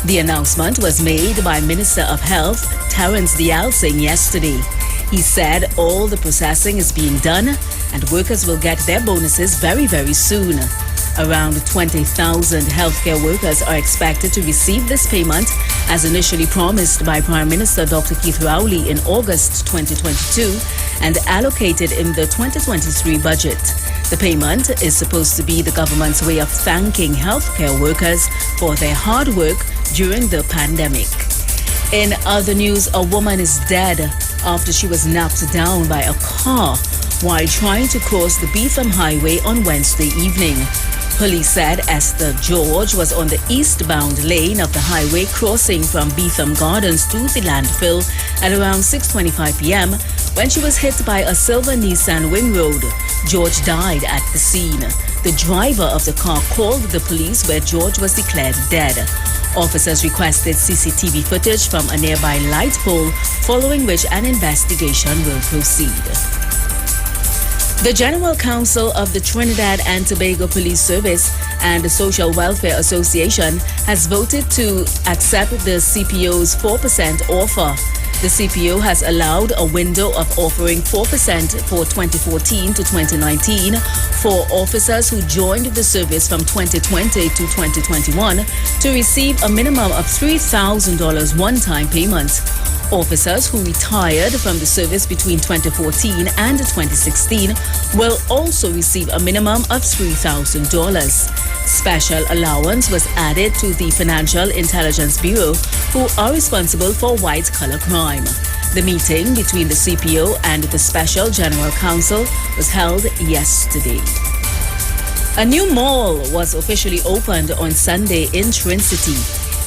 The announcement was made by Minister of Health, Terence Dialsing, yesterday. He said all the processing is being done and workers will get their bonuses very, very soon. Around 20,000 healthcare workers are expected to receive this payment as initially promised by Prime Minister Dr. Keith Rowley in August 2022 and allocated in the 2023 budget. The payment is supposed to be the government's way of thanking healthcare workers for their hard work during the pandemic. In other news, a woman is dead after she was knocked down by a car while trying to cross the Beetham Highway on Wednesday evening. Police said Esther George was on the eastbound lane of the highway crossing from Beetham Gardens to the landfill at around 6:25 p.m. when she was hit by a silver Nissan Wing Road. George died at the scene. The driver of the car called the police where George was declared dead. Officers requested CCTV footage from a nearby light pole, following which an investigation will proceed. The General Council of the Trinidad and Tobago Police Service and the Social Welfare Association has voted to accept the CPO's 4% offer. The CPO has allowed a window of offering 4% for 2014 to 2019 for officers who joined the service from 2020 to 2021 to receive a minimum of $3,000 one-time payment. Officers who retired from the service between 2014 and 2016 will also receive a minimum of $3,000. Special allowance was added to the Financial Intelligence Bureau, who are responsible for white-collar crime. The meeting between the CPO and the Special General Counsel was held yesterday. A new mall was officially opened on Sunday in Trincity.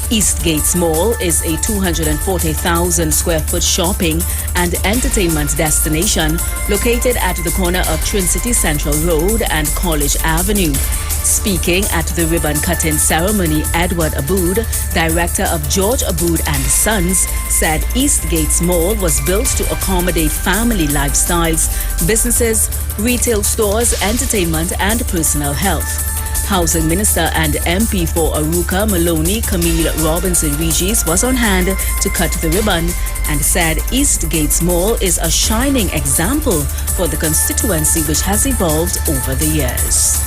Eastgates Mall is a 240,000 square foot shopping and entertainment destination located at the corner of Trincity Central Road and College Avenue. Speaking at the ribbon cutting ceremony, Edward Aboud, director of George Aboud and Sons, said Eastgates Mall was built to accommodate family lifestyles, businesses, retail stores, entertainment, and personal health. Housing Minister and MP for Aruka, Maloney, Camille Robinson Regis was on hand to cut the ribbon and said Eastgates Mall is a shining example for the constituency which has evolved over the years.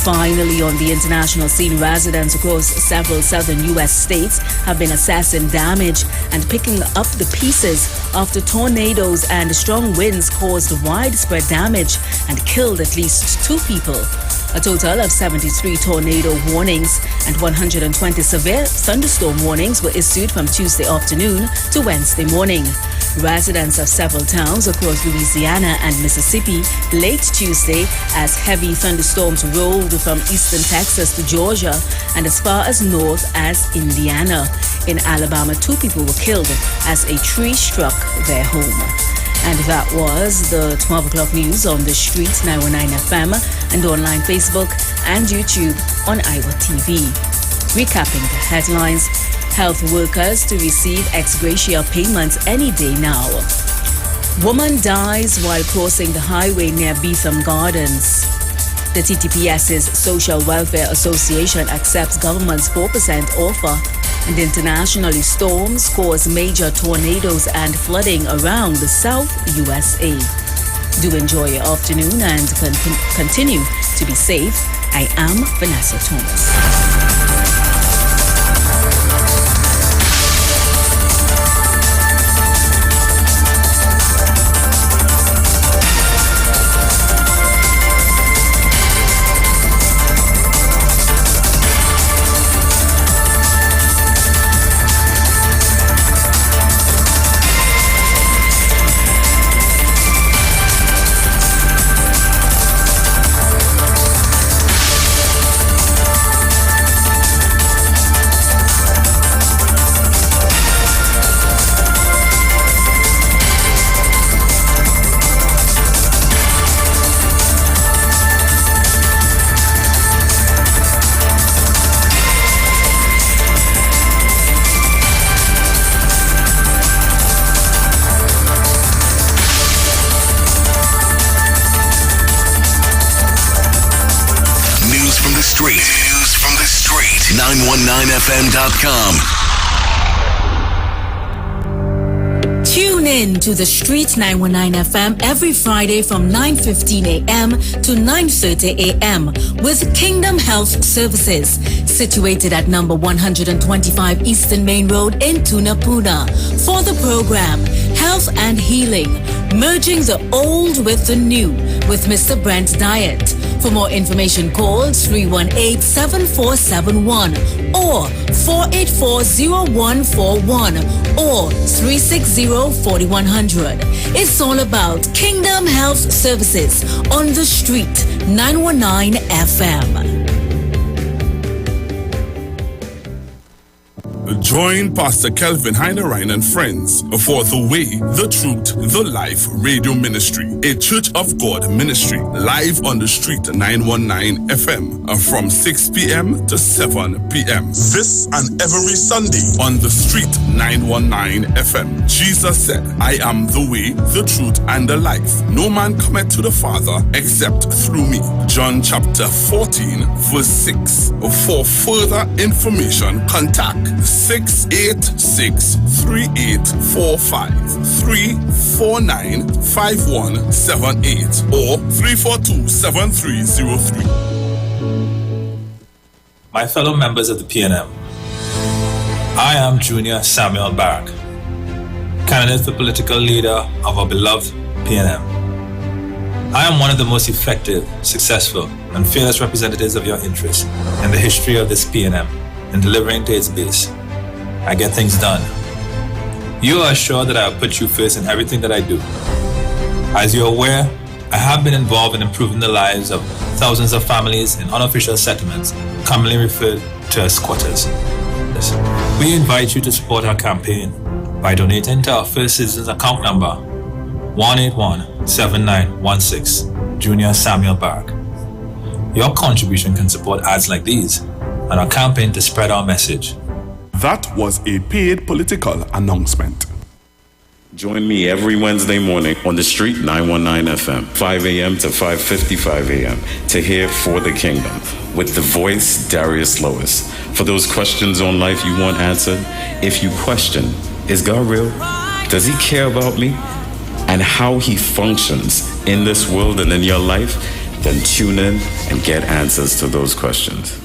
Finally, on the international scene, residents across several southern U.S. states have been assessing damage and picking up the pieces after tornadoes and strong winds caused widespread damage and killed at least 2 people. A total of 73 tornado warnings and 120 severe thunderstorm warnings were issued from Tuesday afternoon to Wednesday morning. Residents of several towns across Louisiana and Mississippi late Tuesday as heavy thunderstorms rolled from eastern Texas to Georgia and as far as north as Indiana. In Alabama, 2 people were killed as a tree struck their home. And that was the 12 o'clock news on the street, 919 FM, and online Facebook and YouTube on Iwer TV. Recapping the headlines, health workers to receive ex gratia payments any day now. Woman dies while crossing the highway near Beetham Gardens. The TTPS's Social Welfare Association accepts government's 4% offer. And internationally, storms cause major tornadoes and flooding around the South USA. Do enjoy your afternoon and continue to be safe. I am Vanessa Thomas. 919fm.com. Tune in to the Street 919 FM every Friday from 9:15 a.m. to 9:30 a.m. with Kingdom Health Services, situated at number 125 Eastern Main Road in Tunapuna. For the program, Health and Healing, merging the old with the new with Mr. Brent Diet. For more information, call 318-7471 or 484-0141 or 360-4100. It's all about Kingdom Health Services on the Street 919 FM. Join Pastor Kelvin Heinerine and friends for The Way, The Truth, The Life Radio Ministry, a Church of God ministry, live on the Street 919 FM from 6 p.m. to 7 p.m. This and every Sunday on the Street 919 FM. Jesus said, I am the way, the truth, and the life. No man cometh to the Father except through me. John chapter 14, verse 6. For further information, contact 686-3845, 349-5178 or 342-7303. My fellow members of the PNM, I am Junior Samuel Barrack, candidate for political leader of our beloved PNM. I am one of the most effective, successful, and fearless representatives of your interests in the history of this PNM in delivering to its base. I get things done. You are assured that I will put you first in everything that I do. As you're aware, I have been involved in improving the lives of thousands of families in unofficial settlements, commonly referred to as squatters. We invite you to support our campaign by donating to our First Citizens account number 181-7916, Junior Samuel Barrack. Your contribution can support ads like these and our campaign to spread our message. That was a paid political announcement. Join me every Wednesday morning on the Street 919 FM, 5 a.m. to 5:55 a.m. to hear For the Kingdom with the voice Darius Lois. For those questions on life you want answered, if you question, is God real? Does he care about me? And how he functions in this world and in your life? Then tune in and get answers to those questions.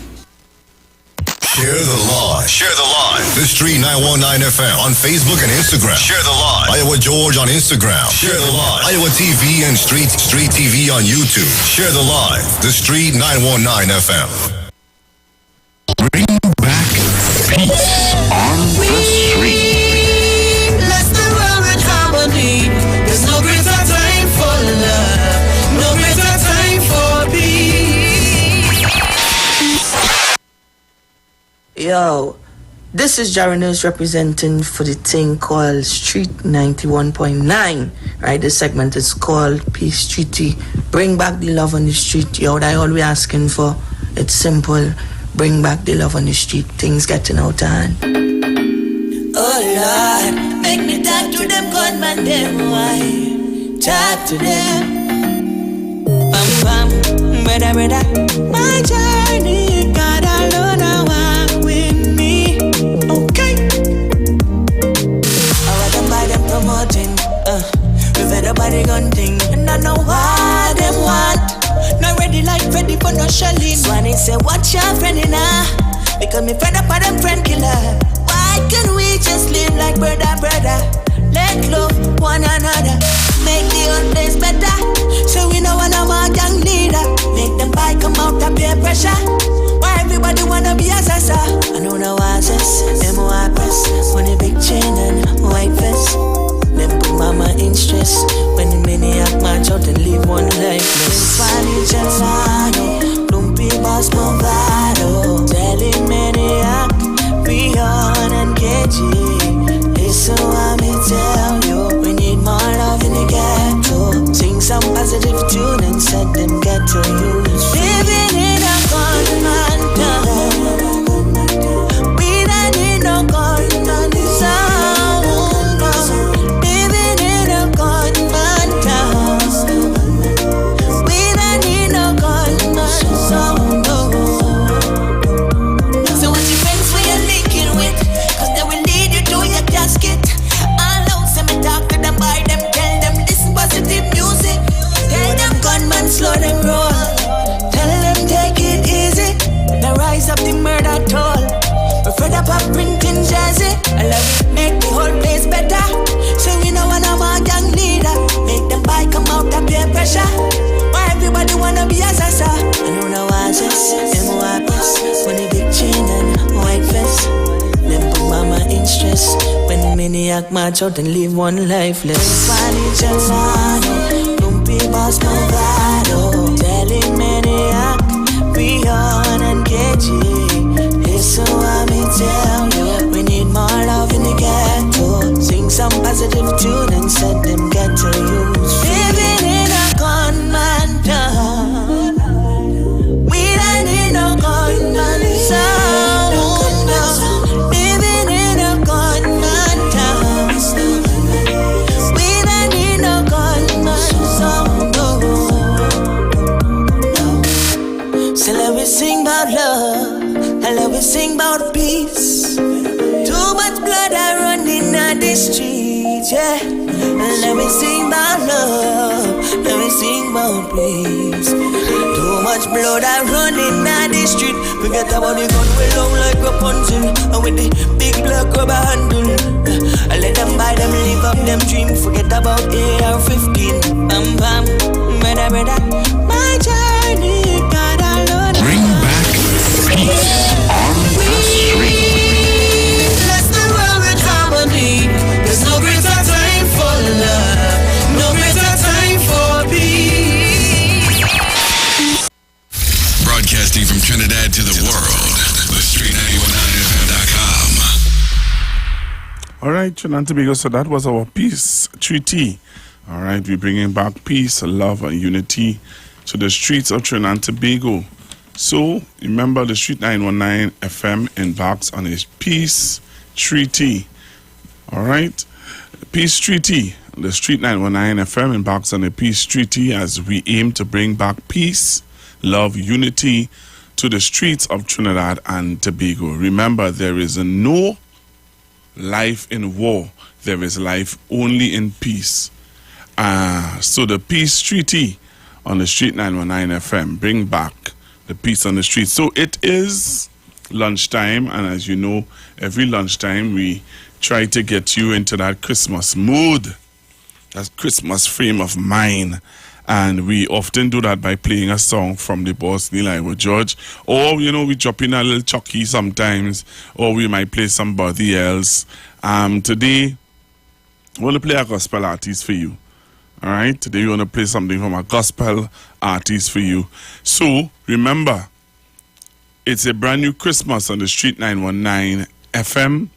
Share the live. Share the live. The Street 919 FM on Facebook and Instagram. Share the live. Iowa George on Instagram. Share the live. Iowa TV and Street TV on YouTube. Share the live. The Street 919 FM. Bring back peace on the street. Let's the world in harmony. There's no greater time for love. No greater time for peace. Yo, this is Jarinus representing for the thing called Street 91.9. Right, this segment is called Peace Treaty. Bring back the love on the street. Yo, that all we're asking for. It's simple. Bring back the love on the street. Things getting out of hand. Oh Lord, make me talk to them gunman, them why? Talk to them. Bam bam, brother, my journey, God alone, I walk with me. Okay. I want them by them promoting, we've had a body gun thing, and I know what them want. Not ready like ready for no shelling. Swanny say, watch your friend in her, because me fed up on them friend killer. Why can't we just live like brother? Let love one another. Make the old days better. So we know one of our young leader. Make them buy come out of peer pressure. Why everybody wanna be a sassa? I know no answers. Them white press. On a big chain and white vest. Them put mama in stress. When the maniac march out and leave one lifeless. Funny Gianfano. Lumpy boss Movado. Telling maniac. Beyond and KG. Listen what me tell you. We need more love in the ghetto. Sing some positive tune and set them ghetto youth. Living in a gunman town. chain and white vest. Them put mama in stress. When the maniac march out and leave one lifeless. Don't be boss movado. Telling maniac, be on and get you. Listen what me tell you. We need more love in the ghetto. Sing some positive tune and set them ghetto youths free. Living in a gunman town. We don't need no gunman sound. Living in a gunman town. We don't need no gunman sound. So let me sing about love. And let me sing about peace. Too much blood I run in the streets, yeah. And let me sing about love. Let me sing about peace. Too much blood I run in the street. Forget about the gun we long like Rapunzel. And with the big black rubber handle. I let them buy them, live up them dream. Forget about AR-15. Bam bam, brother. My journey got alone. Bring back peace on the street. Bless the world with harmony. There's no greater time for love, no greater time for peace. Broadcasting from Trinidad to the world, the street919fm.com. All right, Trinidad and Tobago, so that was our peace treaty. All right, we're bringing back peace, love, and unity to the streets of Trinidad and Tobago. So, remember the Street 919 FM embarks on a peace treaty. All right? Peace treaty. The Street 919 FM embarks on a peace treaty as we aim to bring back peace, love, unity to the streets of Trinidad and Tobago. Remember, there is no life in war. There is life only in peace. So the peace treaty on the Street 919 FM bring back the peace on the street. So it is lunchtime, and as you know, every lunchtime we try to get you into that Christmas mood, that Christmas frame of mind, and we often do that by playing a song from the boss Iwer George, or we drop in a little Chucky sometimes, or we might play somebody else. Today I want to play a gospel artist for you. All right, today we want to play something from a gospel artist for you. So remember, it's a brand new Christmas on the Street 919 FM.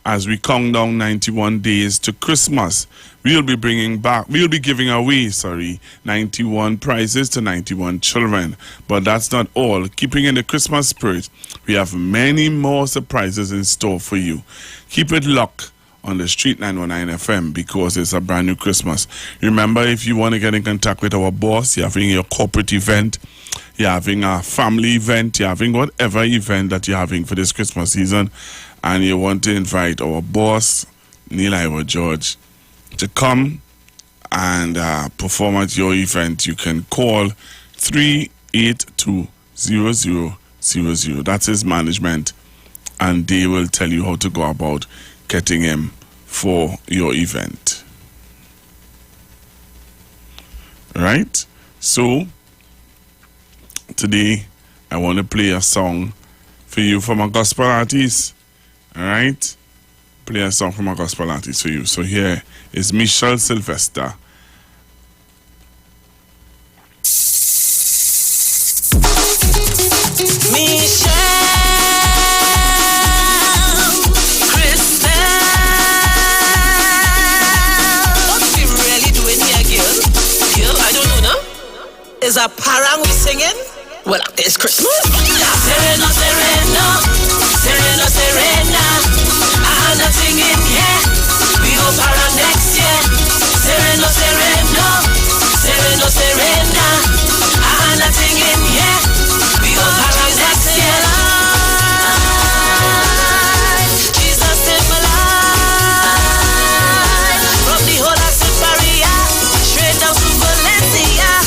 As we count down 91 days to Christmas, we'll be giving away 91 prizes to 91 children. But that's not all. Keeping in the Christmas spirit, we have many more surprises in store for you. Keep it locked on the Street 919 FM because it's a brand new Christmas. Remember, if you want to get in contact with our boss, you're having your corporate event, you're having a family event, you're having whatever event that you're having for this Christmas season, and you want to invite our boss, Iwer George, to come and perform at your event, you can call 3820000. That's his management, and they will tell you how to go about getting him for your event. Right? So today I want to play a song for you from a gospel artist. All right? Play a song from a gospel artist for you. So here is Michelle Sylvester. Is a parang we singing? Well, it's Christmas. Serena, serena, serena, serena. I'm not singing yet. We go parang next year. Serena, serena, serena, serena. I'm not singing yet. We go parang next year. Jesus in my life. From the whole of Siparia, straight down to Valencia.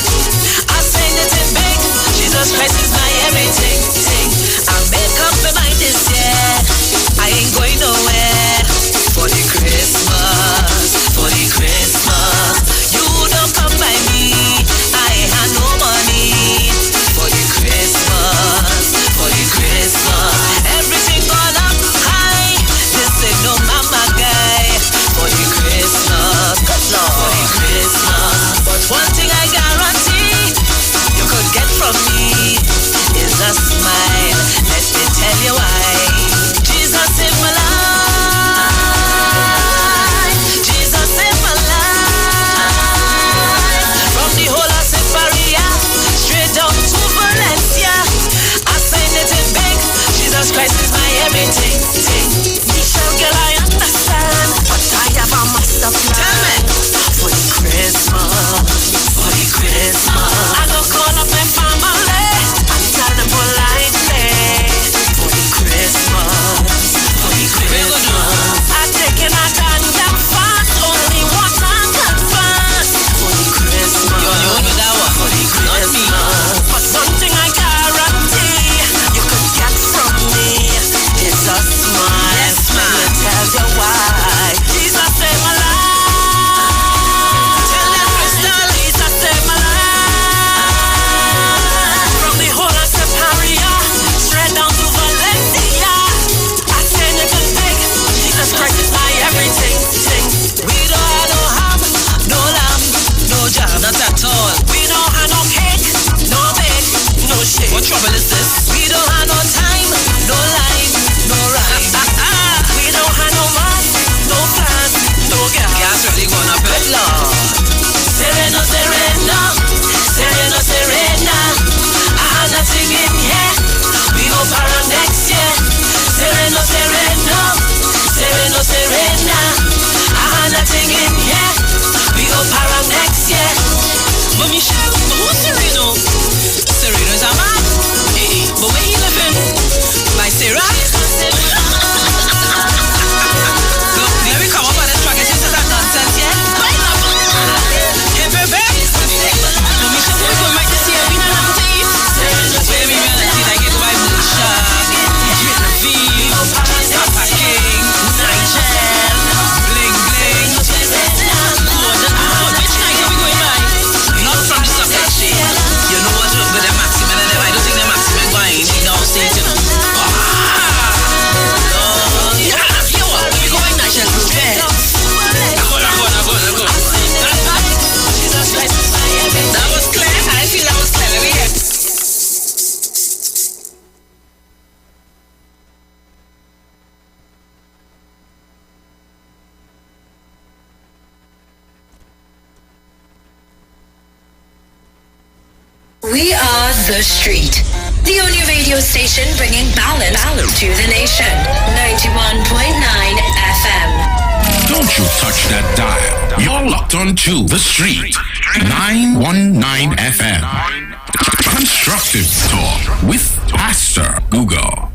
Jesus Christ is my everything. I'll make up my mind. everything. Michelle, girl, I understand, but I have a master plan. Tell me. For the Christmas, I go call up my family and tell them politely. For the Christmas, I'm taking a tandem fast, only one man can fast. For the Christmas, for the Christmas. But one thing I guarantee you could get from me is a smile. Yes, man. Let me tell you why. Jesus saved my life. Tell them Crystal, Jesus saved my life. From the whole of Separia, straight down to Valencia. I say nigga big, Jesus Christ is my everything. We don't have no ham, no lamb, no jam, not at all. We don't have no cake, no bake, no shake. What trouble is this? We don't have no time, no line, no rhyme. We don't have no man, no plan, no gas. Gas really gonna bet, Lord. Sereno, serena, sereno, serena. I have nothing in here. We go para next year. Sereno, sereno, sereno, serena. I have nothing in here. We go para next year. But Michelle, who's Sereno? Sereno is a man. Hey, but where he living? By Sarah? Look, let me come up on the track and she says that nonsense, yeah? Hey, baby. But Michelle, we going right this year. We not have to eat. Baby, reality, like it by Musha. Genevieve, Papa King, Nigel, Bling Bling. Which night are we going by? Not from the subject shade. You know what, look, but the maximum and them, I don't think the maximum going downstate, you know. That was clear. I feel that was clear. Let me hear. We are The Street, the only radio station bringing balance to the nation. 91.9 FM. Don't you touch that dial. You're locked on to The Street. 919 FM. Constructive talk with Pastor Google.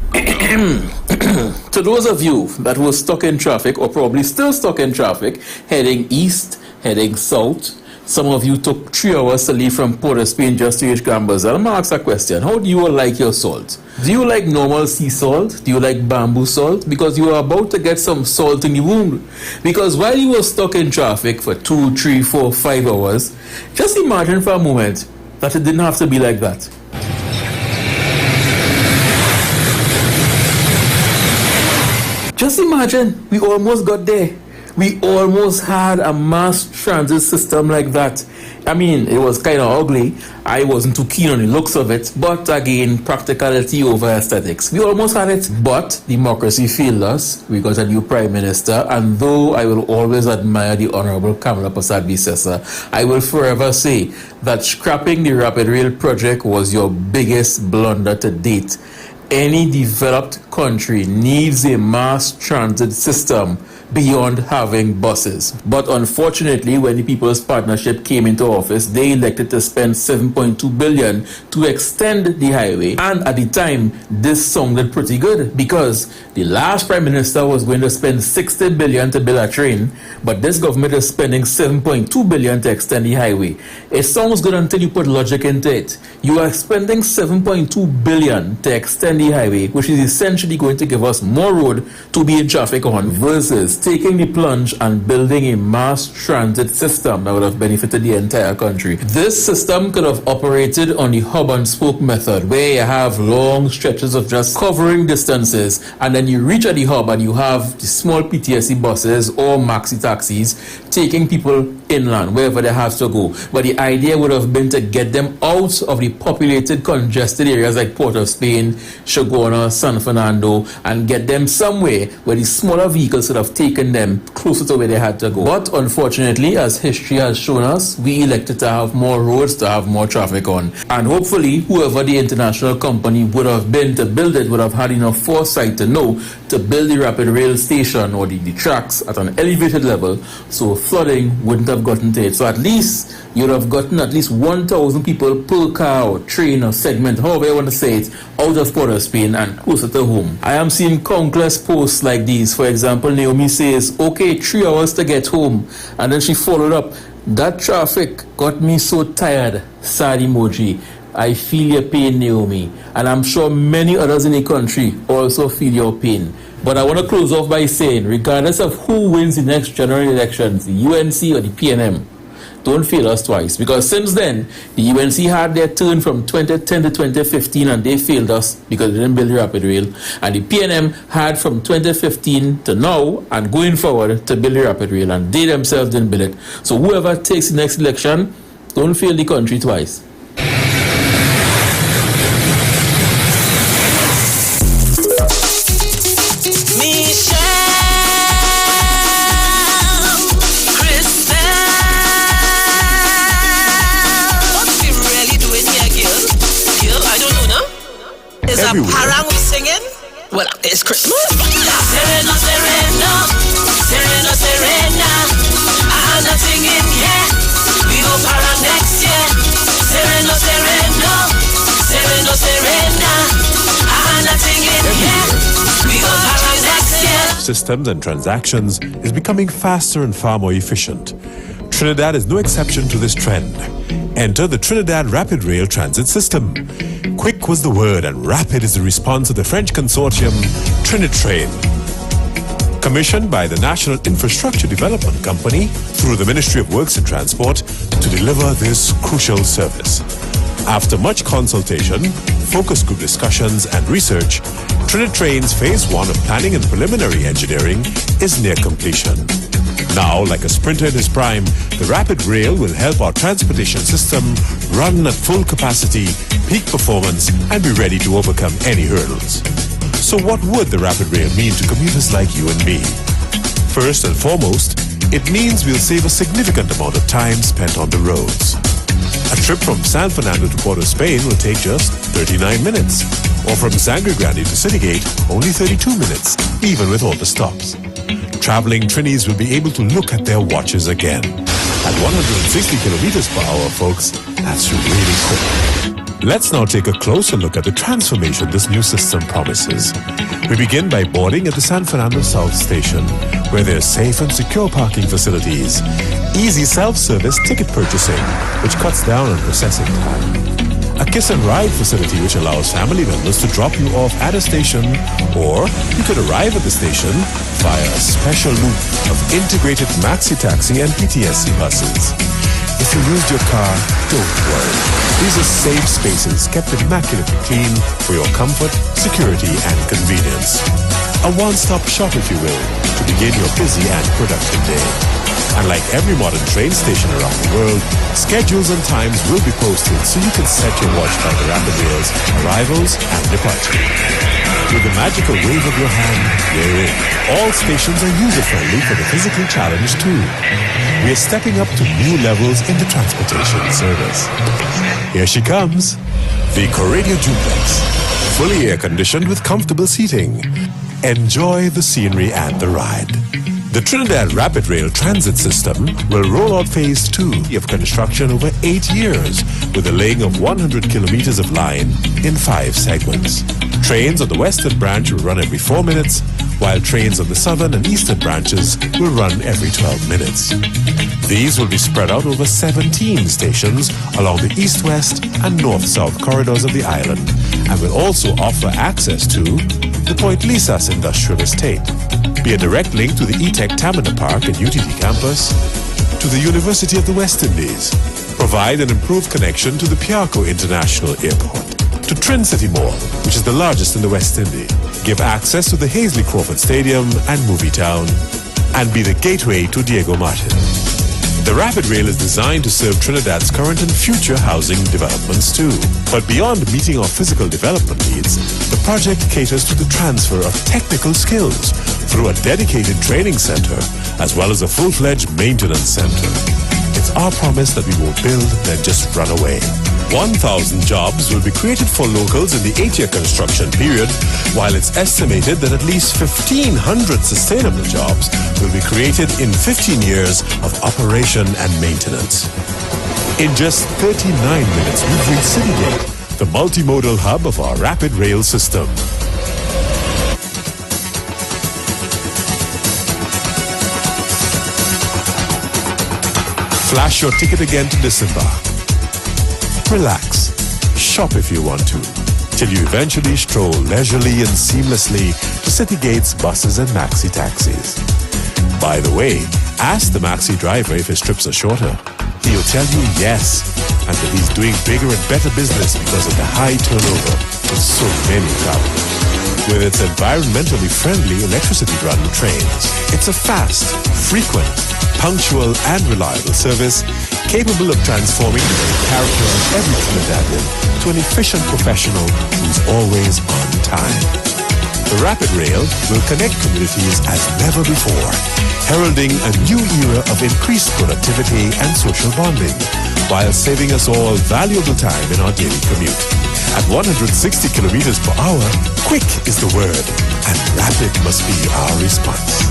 To those of you that were stuck in traffic or probably still stuck in traffic, heading east, heading south, some of you took 3 hours to leave from Port of Spain just to reach Gambas. I'm going to ask a question. How do you like your salt? Do you like normal sea salt? Do you like bamboo salt? Because you are about to get some salt in the wound. Because while you were stuck in traffic for 2, 3, 4, 5 hours, just imagine for a moment that it didn't have to be like that. Just imagine, we almost got there. We almost had a mass transit system like that. I mean, it was kind of ugly. I wasn't too keen on the looks of it. But again, practicality over aesthetics. We almost had it. But democracy failed us. We got a new prime minister. And though I will always admire the Honorable Kamala Persad-Bissessar, I will forever say that scrapping the Rapid Rail project was your biggest blunder to date. Any developed country needs a mass transit system beyond having buses. But unfortunately, when the People's Partnership came into office, they elected to spend $7.2 billion to extend the highway. And at the time, this sounded pretty good because the last Prime Minister was going to spend $60 billion to build a train, but this government is spending $7.2 billion to extend the highway. It sounds good until you put logic into it. You are spending $7.2 billion to extend the highway, which is essentially going to give us more road to be in traffic on, versus taking the plunge and building a mass transit system that would have benefited the entire country. This system could have operated on the hub and spoke method, where you have long stretches of just covering distances, and then you reach at the hub and you have the small PTSD buses or maxi taxis taking people inland, wherever they have to go. But the idea would have been to get them out of the populated, congested areas like Port of Spain, Shagona, San Fernando, and get them somewhere where the smaller vehicles would have taken them closer to where they had to go. But unfortunately, as history has shown us, we elected to have more roads to have more traffic on. And hopefully, whoever the international company would have been to build it would have had enough foresight to know to build the rapid rail station or the tracks at an elevated level so flooding wouldn't have gotten to it. So at least you'd have gotten at least 1,000 people per car or train or segment, however you want to say it, out of Port of Spain and closer to home. I am seeing countless posts like these. For example, Naomi says, okay, 3 hours to get home. And then she followed up, that traffic got me so tired. Sad emoji. I feel your pain, Naomi. And I'm sure many others in the country also feel your pain. But I want to close off by saying, regardless of who wins the next general elections, the UNC or the PNM, don't fail us twice. Because since then, the UNC had their turn from 2010 to 2015 and they failed us because they didn't build the rapid rail. And the PNM had from 2015 to now and going forward to build the rapid rail. And they themselves didn't build it. So whoever takes the next election, don't fail the country twice. Is a parang we singing? Well, it's Christmas. Serena, Serena, Serena, Serena. I'm not singing yet. We go parang next year. Serena, Serena, Serena, Serena. I'm not singing yet. We go parang next year. Systems and transactions is becoming faster and far more efficient. Trinidad is no exception to this trend. Enter the Trinidad Rapid Rail Transit System. Quick was the word and rapid is the response of the French consortium Trinitrain. Commissioned by the National Infrastructure Development Company through the Ministry of Works and Transport to deliver this crucial service. After much consultation, focus group discussions and research, Trinitrain's Phase 1 of planning and preliminary engineering is near completion. Now, like a sprinter in his prime, the rapid rail will help our transportation system run at full capacity, peak performance, and be ready to overcome any hurdles. So what would the rapid rail mean to commuters like you and me? First and foremost, it means we'll save a significant amount of time spent on the roads. A trip from San Fernando to Port of Spain will take just 39 minutes, or from Sangre Grande to Citygate, only 32 minutes, even with all the stops. Traveling Trinis will be able to look at their watches again. At 160 kilometers per hour, folks, that's really quick. Let's now take a closer look at the transformation this new system promises. We begin by boarding at the San Fernando South Station, where there's safe and secure parking facilities, easy self-service ticket purchasing, which cuts down on processing time, a kiss and ride facility which allows family members to drop you off at a station, or you could arrive at the station via a special loop of integrated maxi taxi and PTSC buses. If you used your car, don't worry. These are safe spaces kept immaculately clean for your comfort, security, and convenience. A one-stop shop, if you will, to begin your busy and productive day. And like every modern train station around the world, schedules and times will be posted so you can set your watch by the rapid rail's arrivals and departure. With the magical wave of your hand, you're in. All stations are user-friendly for the physically challenged too. We're stepping up to new levels in the transportation service. Here she comes, the Coradio Duplex, fully air-conditioned with comfortable seating. Enjoy the scenery and the ride. The Trinidad Rapid Rail Transit System will roll out Phase 2 of construction over 8 years with the laying of 100 kilometers of line in 5 segments. Trains on the western branch will run every 4 minutes, while trains on the southern and eastern branches will run every 12 minutes. These will be spread out over 17 stations along the east-west and north-south corridors of the island and will also offer access to the Point Lisas Industrial Estate, be a direct link to the E-Tech Tamina Park and UTT campus, to the University of the West Indies, provide an improved connection to the Piarco International Airport, to Trin City Mall, which is the largest in the West Indies, give access to the Hazley Crawford Stadium and Movie Town, and be the gateway to Diego Martin. The Rapid Rail is designed to serve Trinidad's current and future housing developments too. But beyond meeting our physical development needs, the project caters to the transfer of technical skills through a dedicated training center as well as a full-fledged maintenance center. It's our promise that we will build, then just run away. 1,000 jobs will be created for locals in the 8-year construction period, while it's estimated that at least 1,500 sustainable jobs will be created in 15 years of operation and maintenance. In just 39 minutes, we've reached Citygate, the multimodal hub of our rapid rail system. Flash your ticket again to disembark. Relax. Shop if you want to, till you eventually stroll leisurely and seamlessly to Citygate's buses and maxi taxis. By the way, ask the maxi driver if his trips are shorter. He'll tell you yes, and that he's doing bigger and better business because of the high turnover with so many travelers. With its environmentally friendly electricity-run trains, it's a fast, frequent, punctual and reliable service capable of transforming the very character of every Trinidadian to an efficient professional who's always on time. The Rapid Rail will connect communities as never before, heralding a new era of increased productivity and social bonding, while saving us all valuable time in our daily commute. At 160 kilometers per hour, quick is the word, and rapid must be our response.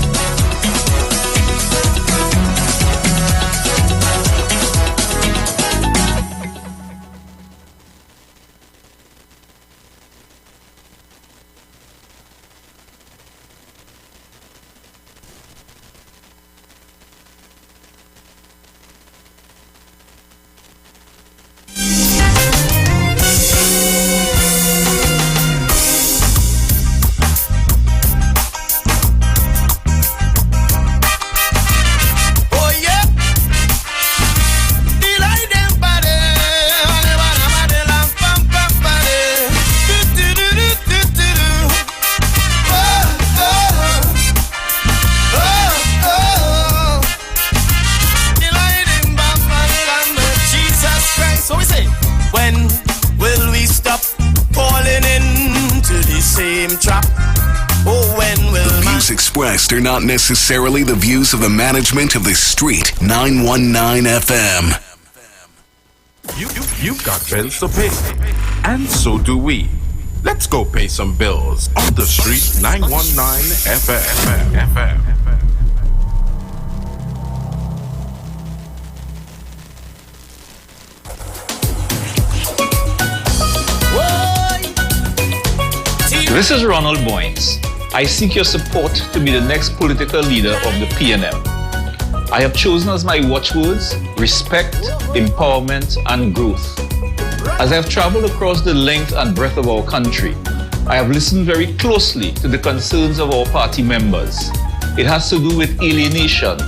Are not necessarily the views of the management of the Street 919 FM. You've got bills to pay, and so do we. Let's go pay some bills on the Street 919 FM. This is Ronald Boynes. I seek your support to be the next political leader of the PNM. I have chosen as my watchwords respect, empowerment, and growth. As I have traveled across the length and breadth of our country, I have listened very closely to the concerns of our party members. It has to do with alienation,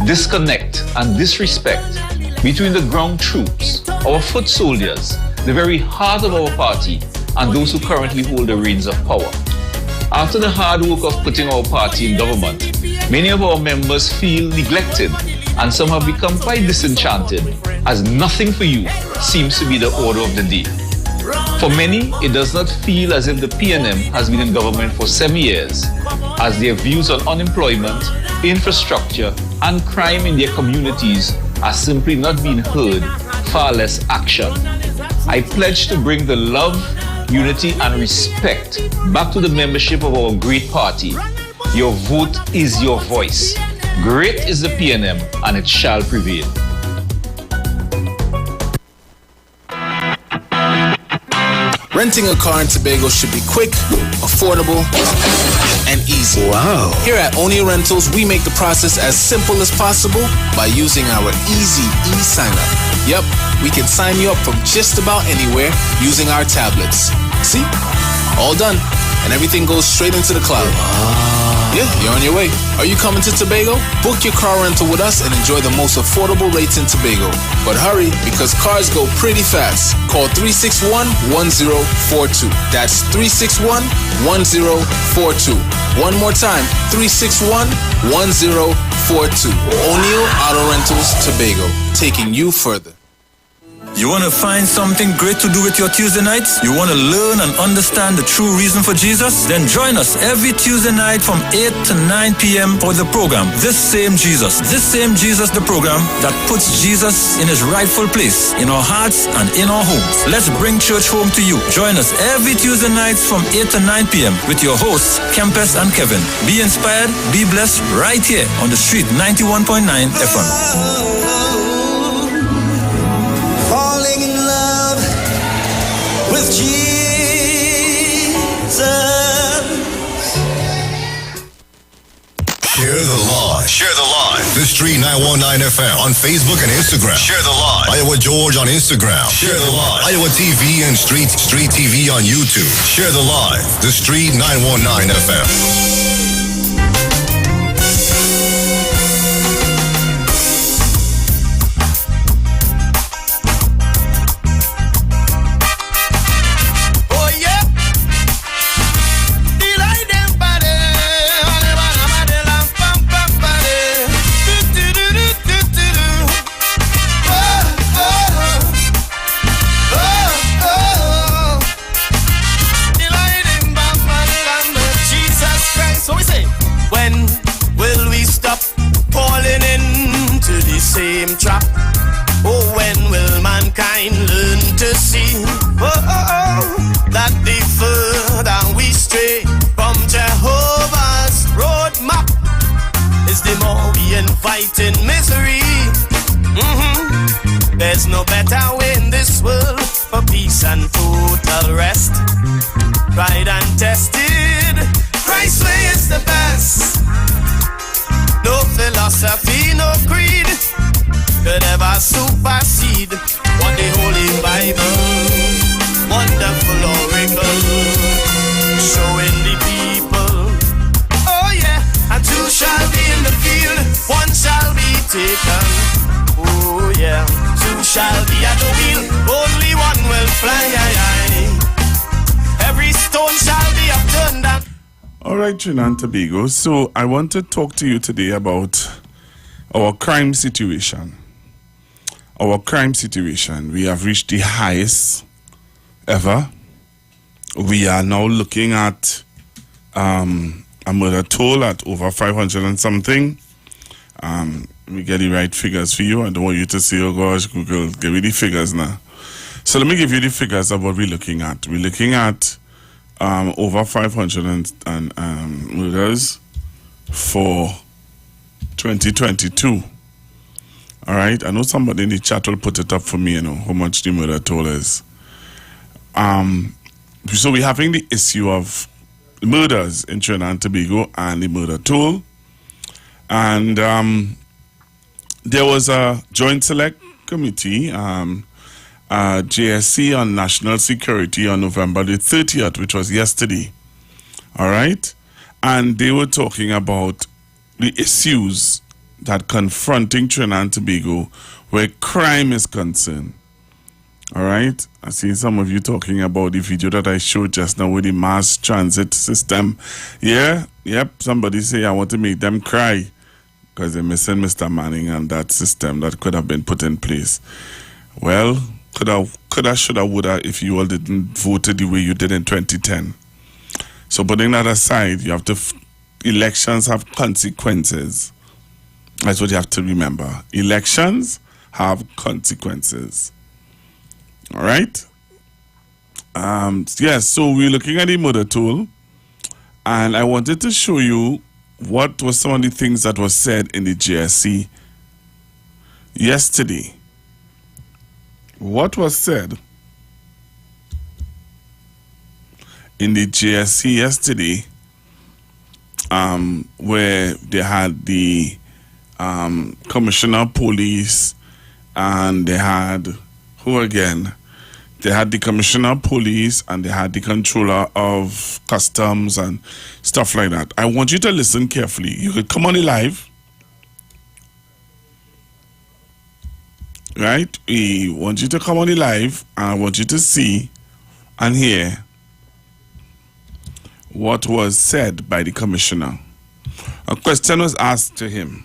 disconnect, and disrespect between the ground troops, our foot soldiers, the very heart of our party, and those who currently hold the reins of power. After the hard work of putting our party in government, many of our members feel neglected, and some have become quite disenchanted, as nothing for you seems to be the order of the day. For many, it does not feel as if the PNM has been in government for 7 years, as their views on unemployment, infrastructure, and crime in their communities are simply not being heard, far less action. I pledge to bring the love, unity and respect back to the membership of our great party. Your vote is your voice. Great is the PNM and it shall prevail. Renting a car in Tobago should be quick, affordable, and easy. Wow. Here at Oni Rentals, we make the process as simple as possible by using our easy e-sign-up. Yep, we can sign you up from just about anywhere using our tablets. See? All done. And everything goes straight into the cloud. Yeah, you're on your way. Are you coming to Tobago? Book your car rental with us and enjoy the most affordable rates in Tobago. But hurry, because cars go pretty fast. Call 361-1042. That's 361-1042. One more time, 361-1042. 842. O'Neill Auto Rentals, Tobago, taking you further. You want to find something great to do with your Tuesday nights? You want to learn and understand the true reason for Jesus? Then join us every Tuesday night from 8 to 9 p.m. for the program, This Same Jesus, the program that puts Jesus in his rightful place in our hearts and in our homes. Let's bring church home to you. Join us every Tuesday nights from 8 to 9 p.m. with your hosts, Kempes and Kevin. Be inspired, be blessed right here on the street 91.9 FM. Falling in love with Jesus. Share the live. Share the live. The Street 919 FM on Facebook and Instagram. Share the live. Iowa George on Instagram. Share the live. Iowa TV and Street TV on YouTube. Share the live. The Street 919 FM. Same trap. Oh, when will mankind learn to see? That the further we stray from Jehovah's roadmap, is the more we invite in misery. There's no better way in this world for peace and total rest. Tried and tested, Christ's way is the best. No philosophy, no creed could ever supersede what the Holy Bible, wonderful oracle, showing the people. Oh yeah, and two shall be in the field, one shall be taken. Oh yeah, two shall be at the wheel, only one will fly. Every stone shall be upturned and All right, Trinidad and Tobago. So I want to talk to you today about our crime situation. Our crime situation. We have reached the highest ever. We are now looking at a murder toll at over 500 and something. We get the right figures for you. I don't want you to say, oh gosh, Google, give me the figures now. So let me give you the figures of what we're looking at. We're looking at over 500 murders for 2022. All right, I know somebody in the chat will put it up for me, you know, how much the murder toll is. So we're having the issue of murders in Trinidad and Tobago and the murder toll. And there was a joint select committee, JSC on national security on November the 30th, which was yesterday. All right? And they were talking about the issues that confronting Trinidad and Tobago where crime is concerned. All right? I see some of you talking about the video that I showed just now with the mass transit system. Yeah, yep, somebody say I want to make them cry because they're missing Mr. Manning and that system that could have been put in place. Well, coulda, shoulda, woulda if you all didn't vote the way you did in 2010. So putting that aside, you have to, elections have consequences. That's what you have to remember. Elections have consequences. All right? Yes, so we're looking at the murder toll, and I wanted to show you what was some of the things that was said in the JSC yesterday. What was said in the JSC yesterday, where they had the commissioner of police, and they had, who again? They had the commissioner of police and they had the controller of customs and stuff like that. I want you to listen carefully. You could come on the live. Right? We want you to come on the live and I want you to see and hear what was said by the commissioner. A question was asked to him.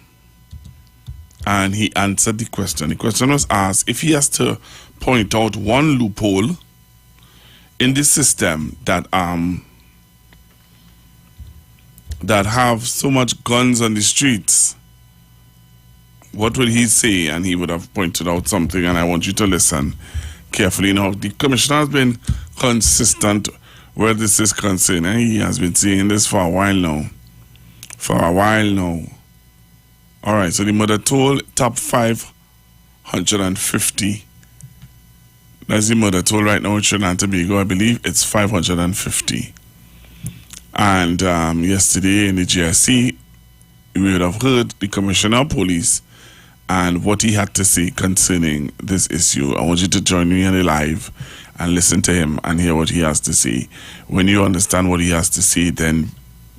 and he answered the question. The question was asked if he has to point out one loophole in the system that have so much guns on the streets, what would he say? And he would have pointed out something, and I want you to listen carefully. Now, the commissioner has been consistent where this is concerned, and he has been saying this for a while now. All right, so the mother told top 550. That's the mother told right now in Trinidad and Tobago. I believe it's 550. And yesterday in the GSC, we would have heard the Commissioner of Police and what he had to say concerning this issue. I want you to join me on the live and listen to him and hear what he has to say. When you understand what he has to say, then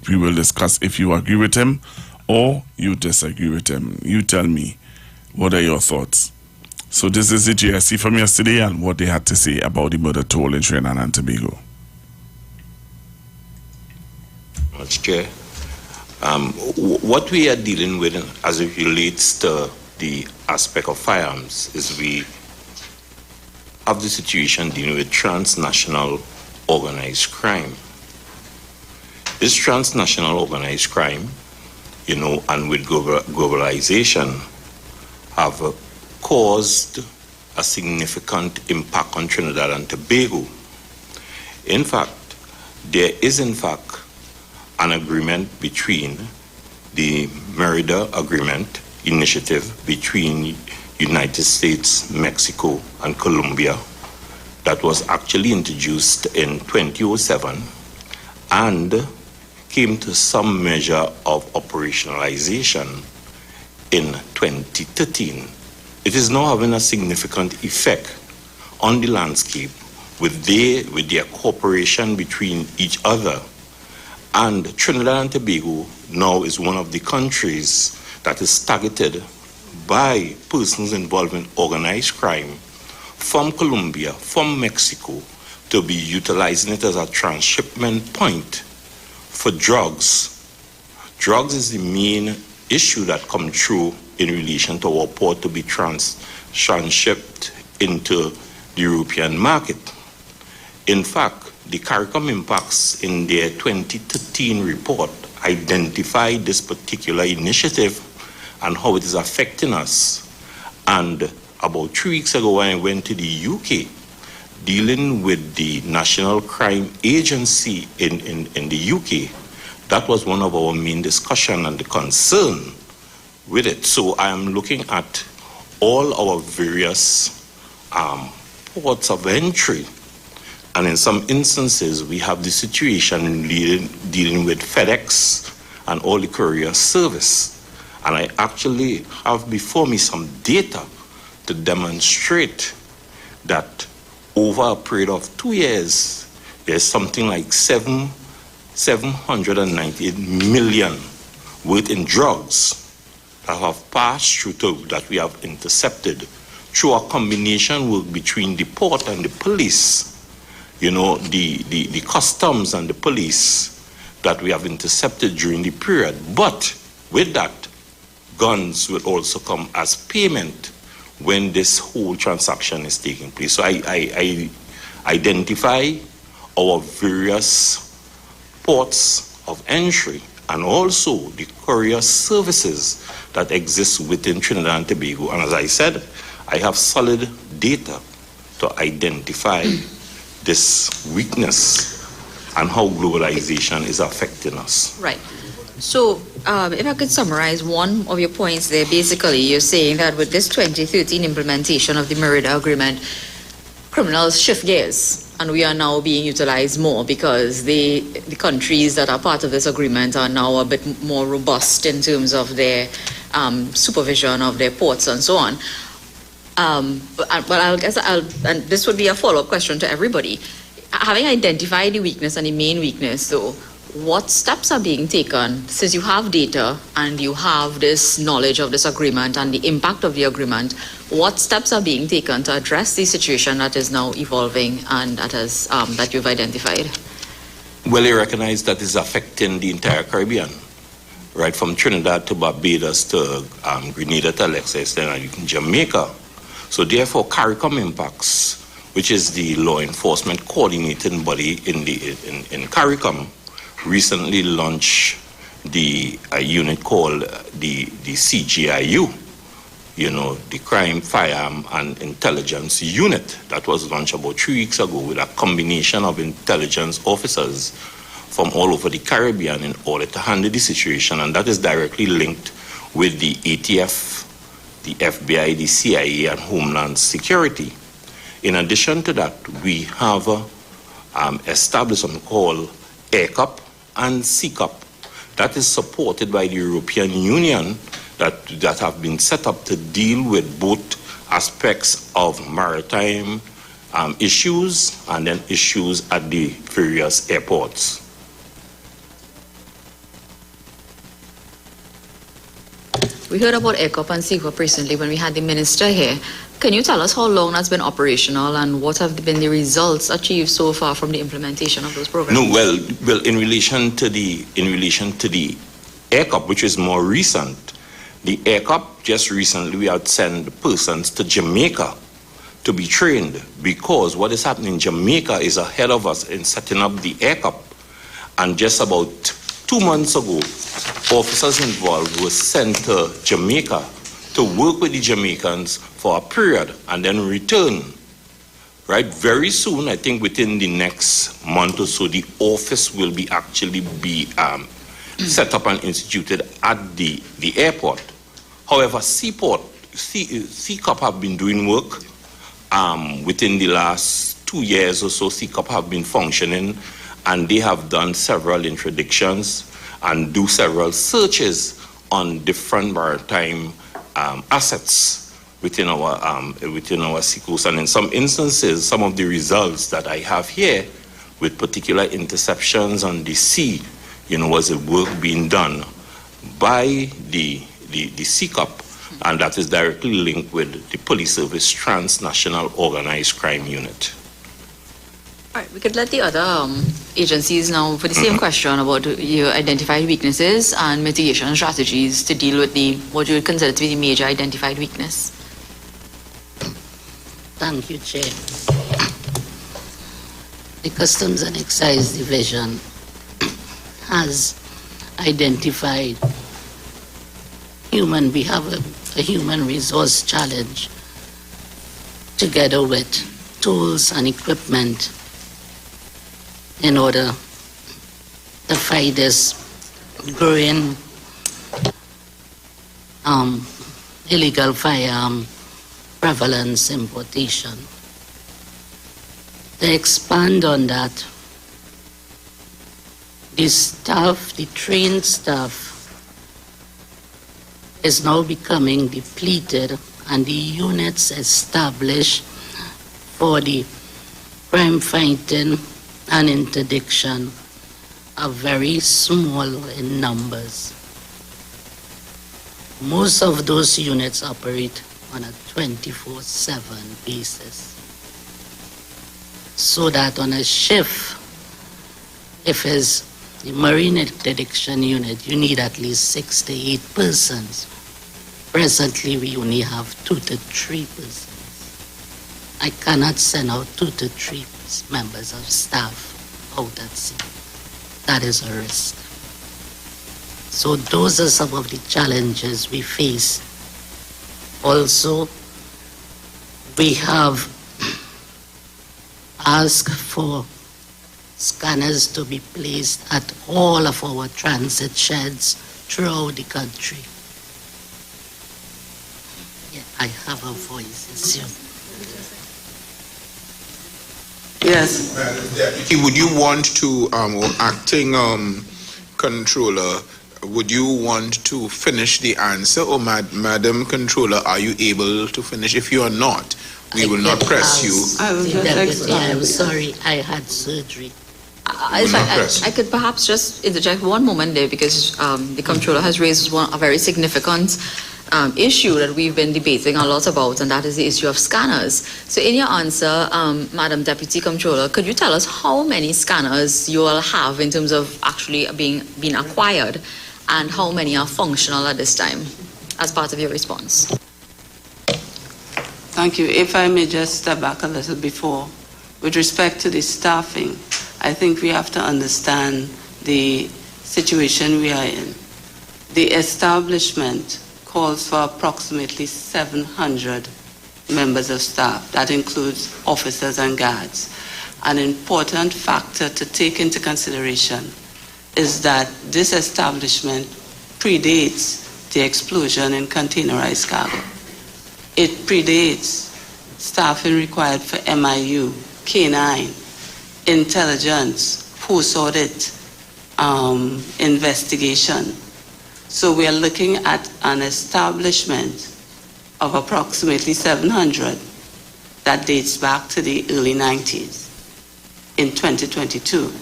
we will discuss if you agree with him or you disagree with him. You tell me, what are your thoughts? So this is the GSC from yesterday and what they had to say about the murder toll in Trinidad and Tobago. Much Chair. What we are dealing with as it relates to the aspect of firearms is we have the situation dealing with transnational organized crime. This transnational organized crime, and with globalization, have caused a significant impact on Trinidad and Tobago. In fact, there is an agreement between the Merida Agreement initiative between United States, Mexico, and Colombia that was actually introduced in 2007 and came to some measure of operationalization in 2013. It is now having a significant effect on the landscape with their cooperation between each other. And Trinidad and Tobago now is one of the countries that is targeted by persons involved in organized crime from Colombia, from Mexico, to be utilizing it as a transshipment point for drugs. Drugs is the main issue that comes through in relation to our port to be transshipped into the European market. In fact, the CARICOM impacts in their 2013 report identified this particular initiative and how it is affecting us. And about 3 weeks ago when I went to the UK, dealing with the National Crime Agency in the UK, that was one of our main discussion and the concern with it. So I am looking at all our various ports of entry. And in some instances, we have the situation dealing with FedEx and all the courier service. And I actually have before me some data to demonstrate that over a period of 2 years, there's something like 798 million worth in drugs that have passed through that we have intercepted through a combination work between the port and the police. The customs and the police that we have intercepted during the period. But with that, guns will also come as payment when this whole transaction is taking place. So I identify our various ports of entry and also the courier services that exist within Trinidad and Tobago. And as I said, I have solid data to identify this weakness and how globalization is affecting us. Right. So, if I could summarize one of your points there, basically you're saying that with this 2013 implementation of the Merida Agreement, criminals shift gears and we are now being utilized more because the countries that are part of this agreement are now a bit more robust in terms of their supervision of their ports and so on. But and this would be a follow-up question to everybody. Having identified the weakness and the main weakness, though, what steps are being taken since you have data and you have this knowledge of this agreement and the impact of the agreement? What steps are being taken to address the situation that is now evolving and that you've identified? Well, I recognize that is affecting the entire Caribbean. right from Trinidad to Barbados to Grenada to Alexis, then in Jamaica. So therefore, CARICOM Impacts, which is the law enforcement coordinating body in CARICOM, recently launched the unit called the CGIU, the Crime, Firearm and Intelligence Unit. That was launched about 3 weeks ago with a combination of intelligence officers from all over the Caribbean in order to handle the situation, and that is directly linked with the ATF, the FBI, the CIA, and Homeland Security. In addition to that, we have established something called AirCup and CCUP. That is supported by the European Union that have been set up to deal with both aspects of maritime issues and then issues at the various airports. We heard about ECOP and CCOP recently when we had the minister here. Can you tell us how long that's been operational and what have been the results achieved so far from the implementation of those programs? No, well, in relation to the ECOP, which is more recent, the ECOP just recently we had sent persons to Jamaica to be trained, because what is happening in Jamaica is ahead of us in setting up the ECOP, and just about 2 months ago, officers involved were sent to Jamaica to work with the Jamaicans for a period and then return. Right? Very soon, I think within the next month or so, the office will be set up and instituted at the airport. However, CCOP have been doing work within the last 2 years or so. CCOP have been functioning, and they have done several interdictions and do several searches on different maritime assets within our seacoast. And in some instances, some of the results that I have here with particular interceptions on the sea, was a work being done by the CCOP, and that is directly linked with the Police Service Transnational Organized Crime Unit. All right, we could let the other agencies now for the same question about your identified weaknesses and mitigation strategies to deal with what you would consider to be the major identified weakness. Thank you, Chair. The Customs and Excise Division has identified we have a human resource challenge together with tools and equipment in order to fight this growing illegal firearm prevalence importation. To expand on that, the trained staff is now becoming depleted, and the units established for the crime fighting and interdiction are very small in numbers. Most of those units operate on a 24/7 basis. So that on a shift, if it's the marine interdiction unit, you need at least 6 to 8 persons. Presently, we only have 2 to 3 persons. I cannot send out 2 to 3 members of staff out at sea. That is a risk. So those are some of the challenges we face. Also, we have asked for scanners to be placed at all of our transit sheds throughout the country. Yeah, I have a voice, it's you. Yes. Deputy, would you want to, or acting controller, would you want to finish the answer, or Madam Controller, are you able to finish? If you are not, we will not press you. I'm sorry, I had surgery. I could perhaps just interject one moment there, because the Comptroller has raised a very significant issue that we've been debating a lot about, and that is the issue of scanners. So in your answer, Madam Deputy Comptroller, could you tell us how many scanners you all have in terms of actually being acquired, and how many are functional at this time, as part of your response? Thank you. If I may just step back a little before. With respect to the staffing, I think we have to understand the situation we are in. The establishment calls for approximately 700 members of staff. That includes officers and guards. An important factor to take into consideration is that this establishment predates the explosion in containerized cargo. It predates staffing required for MIU, K9, intelligence, post-audit, investigation. So we are looking at an establishment of approximately 700 that dates back to the early 90s in 2022.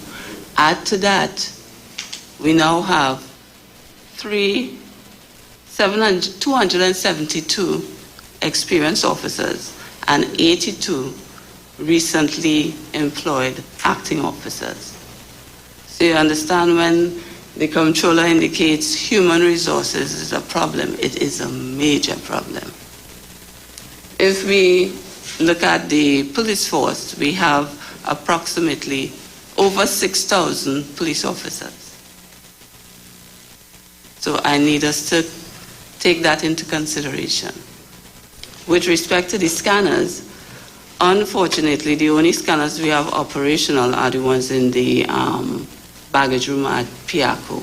Add to that, we now have 272 experienced officers and 82 recently employed acting officers. So you understand, when the controller indicates human resources is a problem, it is a major problem. If we look at the police force, we have approximately over 6,000 police officers. So I need us to take that into consideration. With respect to the scanners, unfortunately, the only scanners we have operational are the ones in the baggage room at Piaco.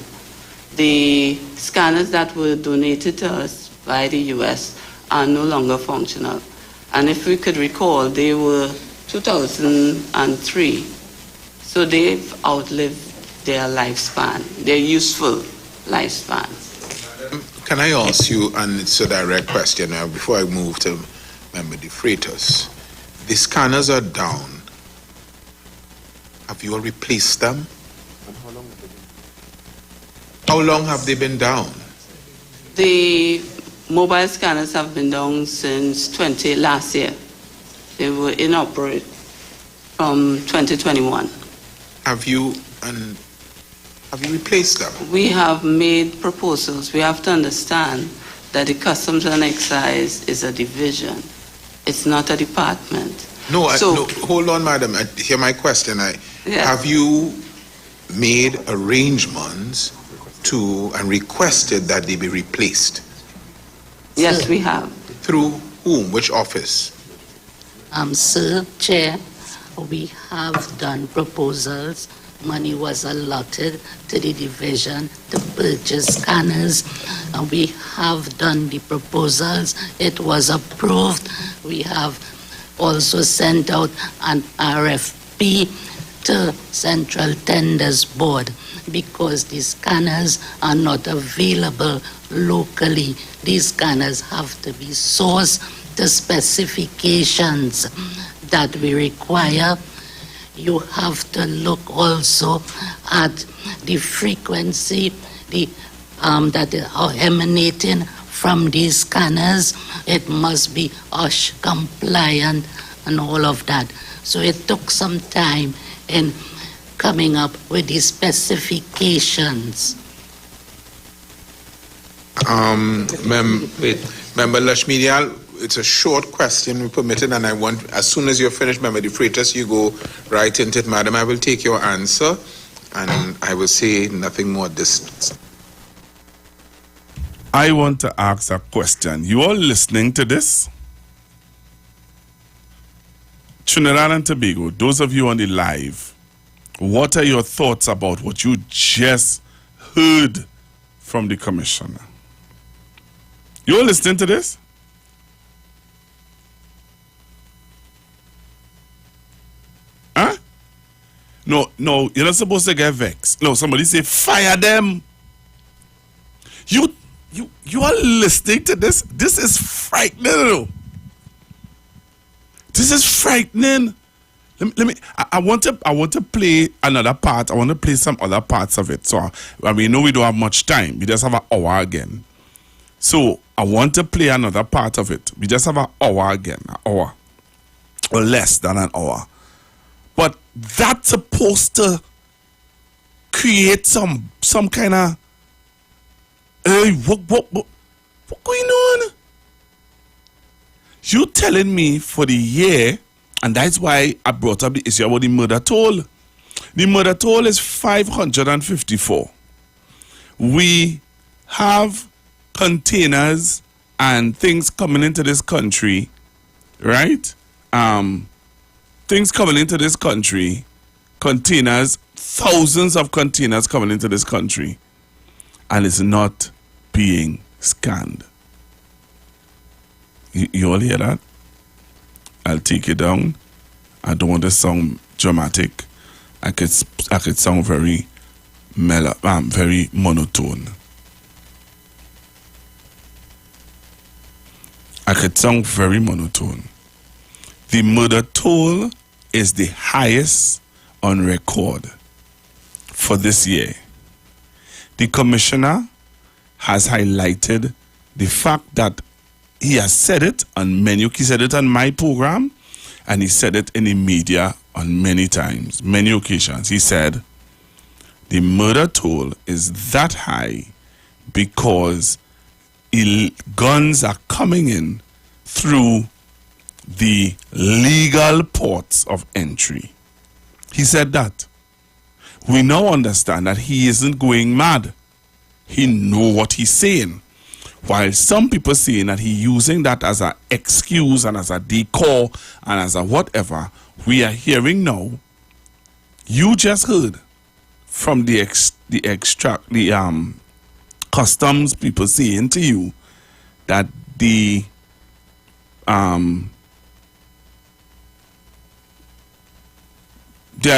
The scanners that were donated to us by the US are no longer functional. And if we could recall, they were 2003. So they've outlived their lifespan, their useful lifespan. Can I ask you, and it's a direct question now before I move to Member De Freitas. The scanners are down. Have you all replaced them? How long have they been down? The mobile scanners have been down since last year. They were inoperable from 2021. Have you replaced them? We have made proposals. We have to understand that the Customs and Excise is a division. It's not a department. No, hold on, madam. Hear my question. Have you made arrangements to and requested that they be replaced? Yes, we have. Through whom? Which office? Sir, Chair, we have done proposals. Money was allotted to the division to purchase scanners, and we have done the proposals. It was approved. We have also sent out an RFP to Central Tenders Board because the scanners are not available locally. These scanners have to be sourced to specifications that we require. You have to look also at the frequency that are emanating from these scanners. It must be OSH compliant and all of that. So it took some time in coming up with these specifications. Member Lashmidial, it's a short question we permitted, and I want, as soon as you're finished, Member De Freitas, you go right into it. Madam, I will take your answer, and I will say nothing more at this. I want to ask a question. You all listening to this? Trinidad and Tobago, those of you on the live, what are your thoughts about what you just heard from the commissioner? You all listening to this? Huh? No, you're not supposed to get vexed. No, somebody say fire them. You are listening to this? This is frightening. This is frightening. I want to play another part. I want to play some other parts of it. So we know we don't have much time. We just have an hour again. So I want to play another part of it. We just have an hour again, an hour. Or less than an hour. But that's supposed to create some kind of Hey, what going on? You telling me for the year, and that's why I brought up the issue about the murder toll. The murder toll is 554. We have containers and things coming into this country, right? Things coming into this country, containers, thousands of containers coming into this country, and it's not being scanned. You all hear that? I'll take it down. I don't want to sound dramatic. I could sound very mellow, very monotone. I could sound very monotone. The murder toll is the highest on record for this year. The commissioner has highlighted the fact that he has said it on many. He said it on my program, and he said it in the media on many times, many occasions. He said the murder toll is that high because guns are coming in through the legal ports of entry. He said that. We now understand that he isn't going mad. He knows what he's saying. While some people saying that he's using that as an excuse and as a decoy and as a whatever, we are hearing now. You just heard from the customs people saying to you that there are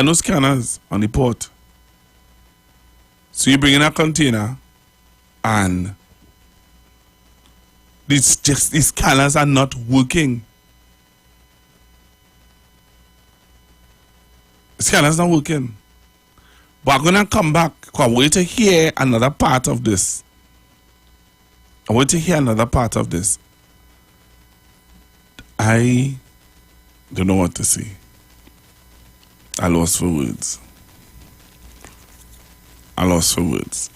no scanners on the port. So you bring in a container and these scanners are not working. Scanners not working. But I'm gonna come back. I want to hear another part of this. I don't know what to say. I lost for words.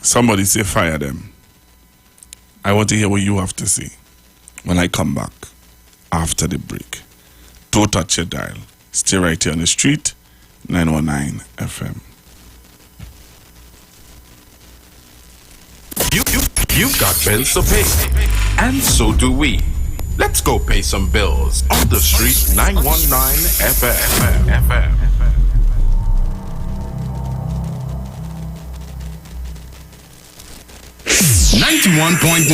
Somebody say fire them. I want to hear what you have to say when I come back after the break. Don't touch your dial. Stay right here on the street, 919 FM. You've got bills to pay, and so do we. Let's go pay some bills on the street, 919 FM. 91.9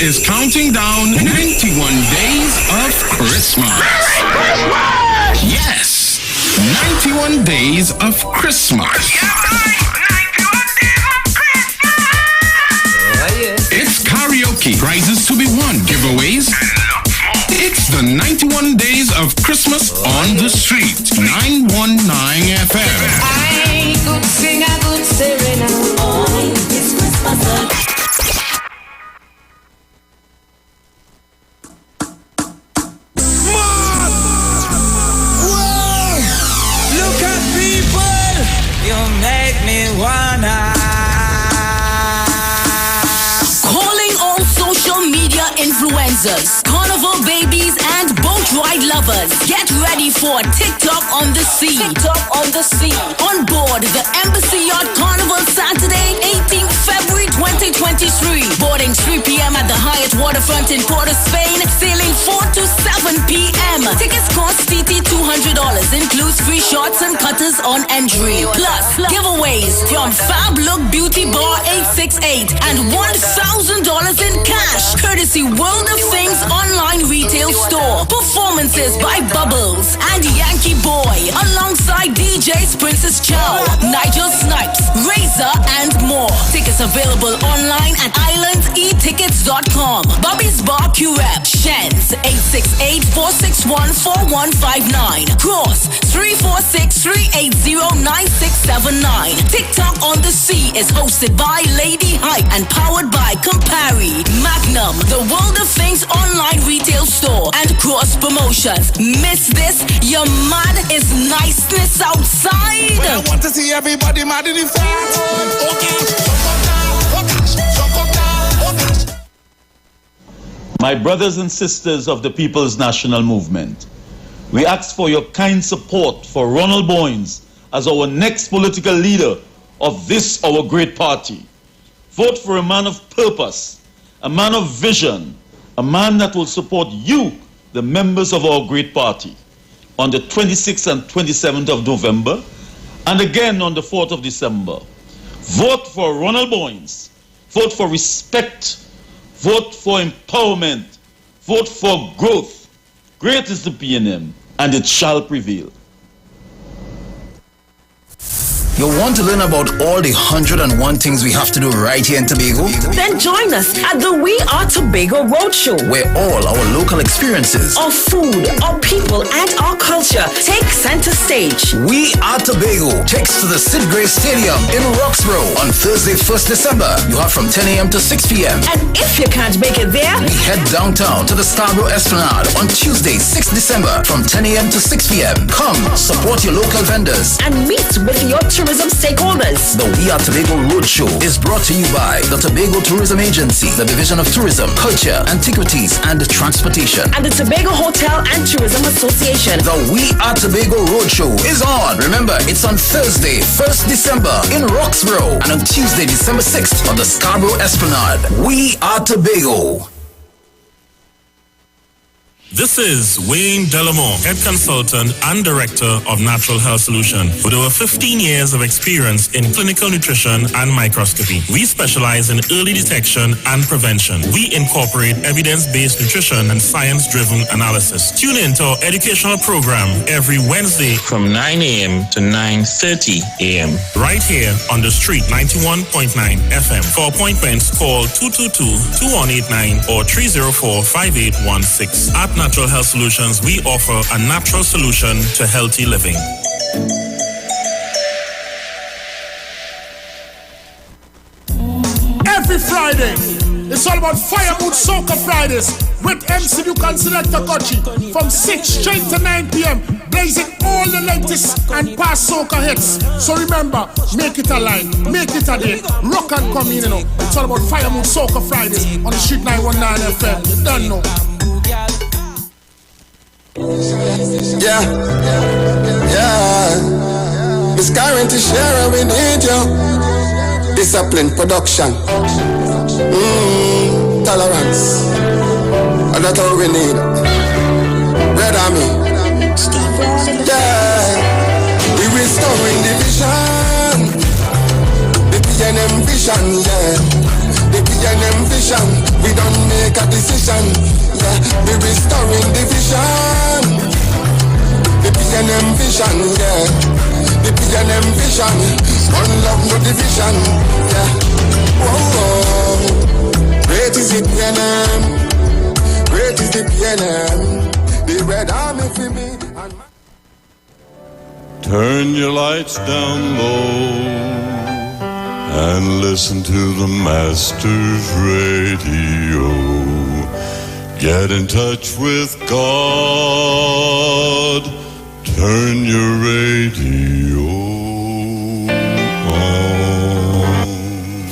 is counting down 91 days of Christmas. Merry Christmas! Yes, 91 days of Christmas. It's karaoke, prizes to be won, giveaways. It's the 91 days of Christmas on the street, 919 FM. I could sing a good serenade. Oh, it's Christmas. Calling all social media influencers, carnival babies, and boat ride lovers. Get ready for TikTok on the Sea. On board the Embassy Yacht Carnival Saturday, 18th February 2023. Boarding 3 p.m. at the Hyatt Waterfront in Port of Spain. Sailing 4 to 7 p.m. Tickets cost TT $200. Includes free shots and cutters on entry. Plus, giveaways from Fab Look Beauty Bar 868 and $1,000 in cash. Courtesy World of Things online retail store. Performances by Bubbles and Yankee Boy. Alongside DJs Princess Chow, Nigel Snipes, Razor, and more. Tickets available online at islandetickets.com. Bobby's Bar QREP, Shens 868-461-4159. Cross 346-380-9679. TikTok on the Sea is hosted by Lady Hype and powered by Campari, Magnum, the World of Things online retail store, and Cross Promotions. Miss this? Your mad is niceness outside. Well, I want to see everybody mad in the front. Okay, jump up down, my brothers and sisters of the People's National Movement, we ask for your kind support for Ronald Boynes as our next political leader of this, our great party. Vote for a man of purpose, a man of vision, a man that will support you, the members of our great party, on the 26th and 27th of November, and again on the 4th of December. Vote for Ronald Boynes. Vote for respect. Vote for empowerment. Vote for growth. Great is the PNM, and it shall prevail. You want to learn about all the 101 things we have to do right here in Tobago? Then join us at the We Are Tobago Roadshow, where all our local experiences, our food, our people, and our culture take center stage. We Are Tobago takes to the Sid Gray Stadium in Roxborough on Thursday, 1st December. You have from 10 a.m. to 6 p.m. And if you can't make it there, we head downtown to the Scarborough Esplanade on Tuesday, 6th December from 10 a.m. to 6 p.m. Come, support your local vendors and meet with your tourism stakeholders. The We Are Tobago Roadshow is brought to you by the Tobago Tourism Agency, the Division of Tourism, Culture, Antiquities, and Transportation, and the Tobago Hotel and Tourism Association. The We Are Tobago Roadshow is on. Remember, it's on Thursday, 1st December in Roxborough, and on Tuesday, December 6th on the Scarborough Esplanade. We Are Tobago. This is Wayne Delamore, Head Consultant and Director of Natural Health Solution, with over 15 years of experience in clinical nutrition and microscopy. We specialize in early detection and prevention. We incorporate evidence-based nutrition and science-driven analysis. Tune in to our educational program every Wednesday from 9 a.m. to 9:30 a.m. right here on the street 91.9 FM. For appointments, call 222-2189 or 304-5816. At Natural Health Solutions, we offer a natural solution to healthy living. Every Friday, it's all about Fire Mood Soca Fridays with MC Duke and Selector Kochi from 6 straight to 9 p.m. blazing all the latest and past soca hits. So remember, make it a line, make it a day, rock and come in, you know. It's all about Fire Mood Soca Fridays on the Street 919 FM. You don't know. Yeah. It's current to share and we need you. Discipline, production, tolerance, and that's all we need. Red Army. Yeah. We restoring the vision. The PNM vision, yeah. The PNM vision. We don't make a decision. Yeah, we restoring the vision. The PNM vision, yeah. The PNM vision. One love, no division. Yeah. Whoa. Great is the PNM. Great is the PNM. The Red Army for me. Turn your lights down low and listen to the Master's radio. Get in touch with God. Turn your radio on.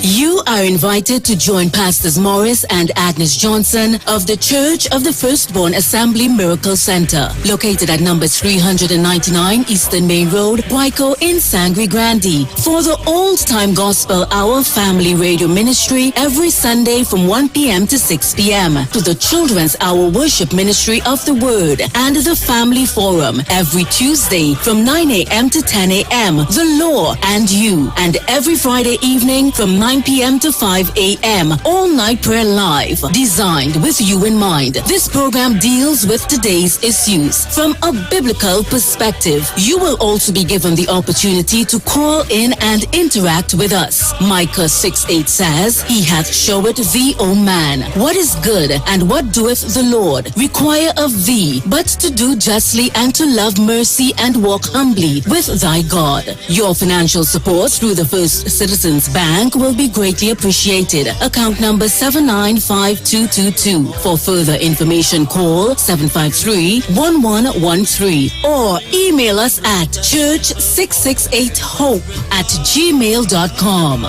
You are invited to join Pastors Morris and Agnes Johnson of the Church of the Firstborn Assembly Miracle Center, located at number 399 Eastern Main Road, Waiko in Sangre Grande, for the Old Time Gospel Hour Family Radio Ministry every Sunday from 1 p.m. to 6 p.m. to the Children's Hour Worship Ministry of the Word and the Family Forum every Tuesday from 9 a.m. to 10 a.m. The Law and You, and every Friday evening from 9 p.m. to 5 a.m. All night prayer live, designed with you in mind. This program deals with today's issues from a biblical perspective. You will also be given the opportunity to call in and interact with us. Micah 6:8 says, He hath showed thee, O man, what is good, and what doeth the Lord require of thee, but to do justly and to love mercy and walk humbly with thy God. Your financial support through the First Citizens Bank will be greatly appreciated. Account number 795222. For further information, call 753-1113 or email us at church668hope@gmail.com.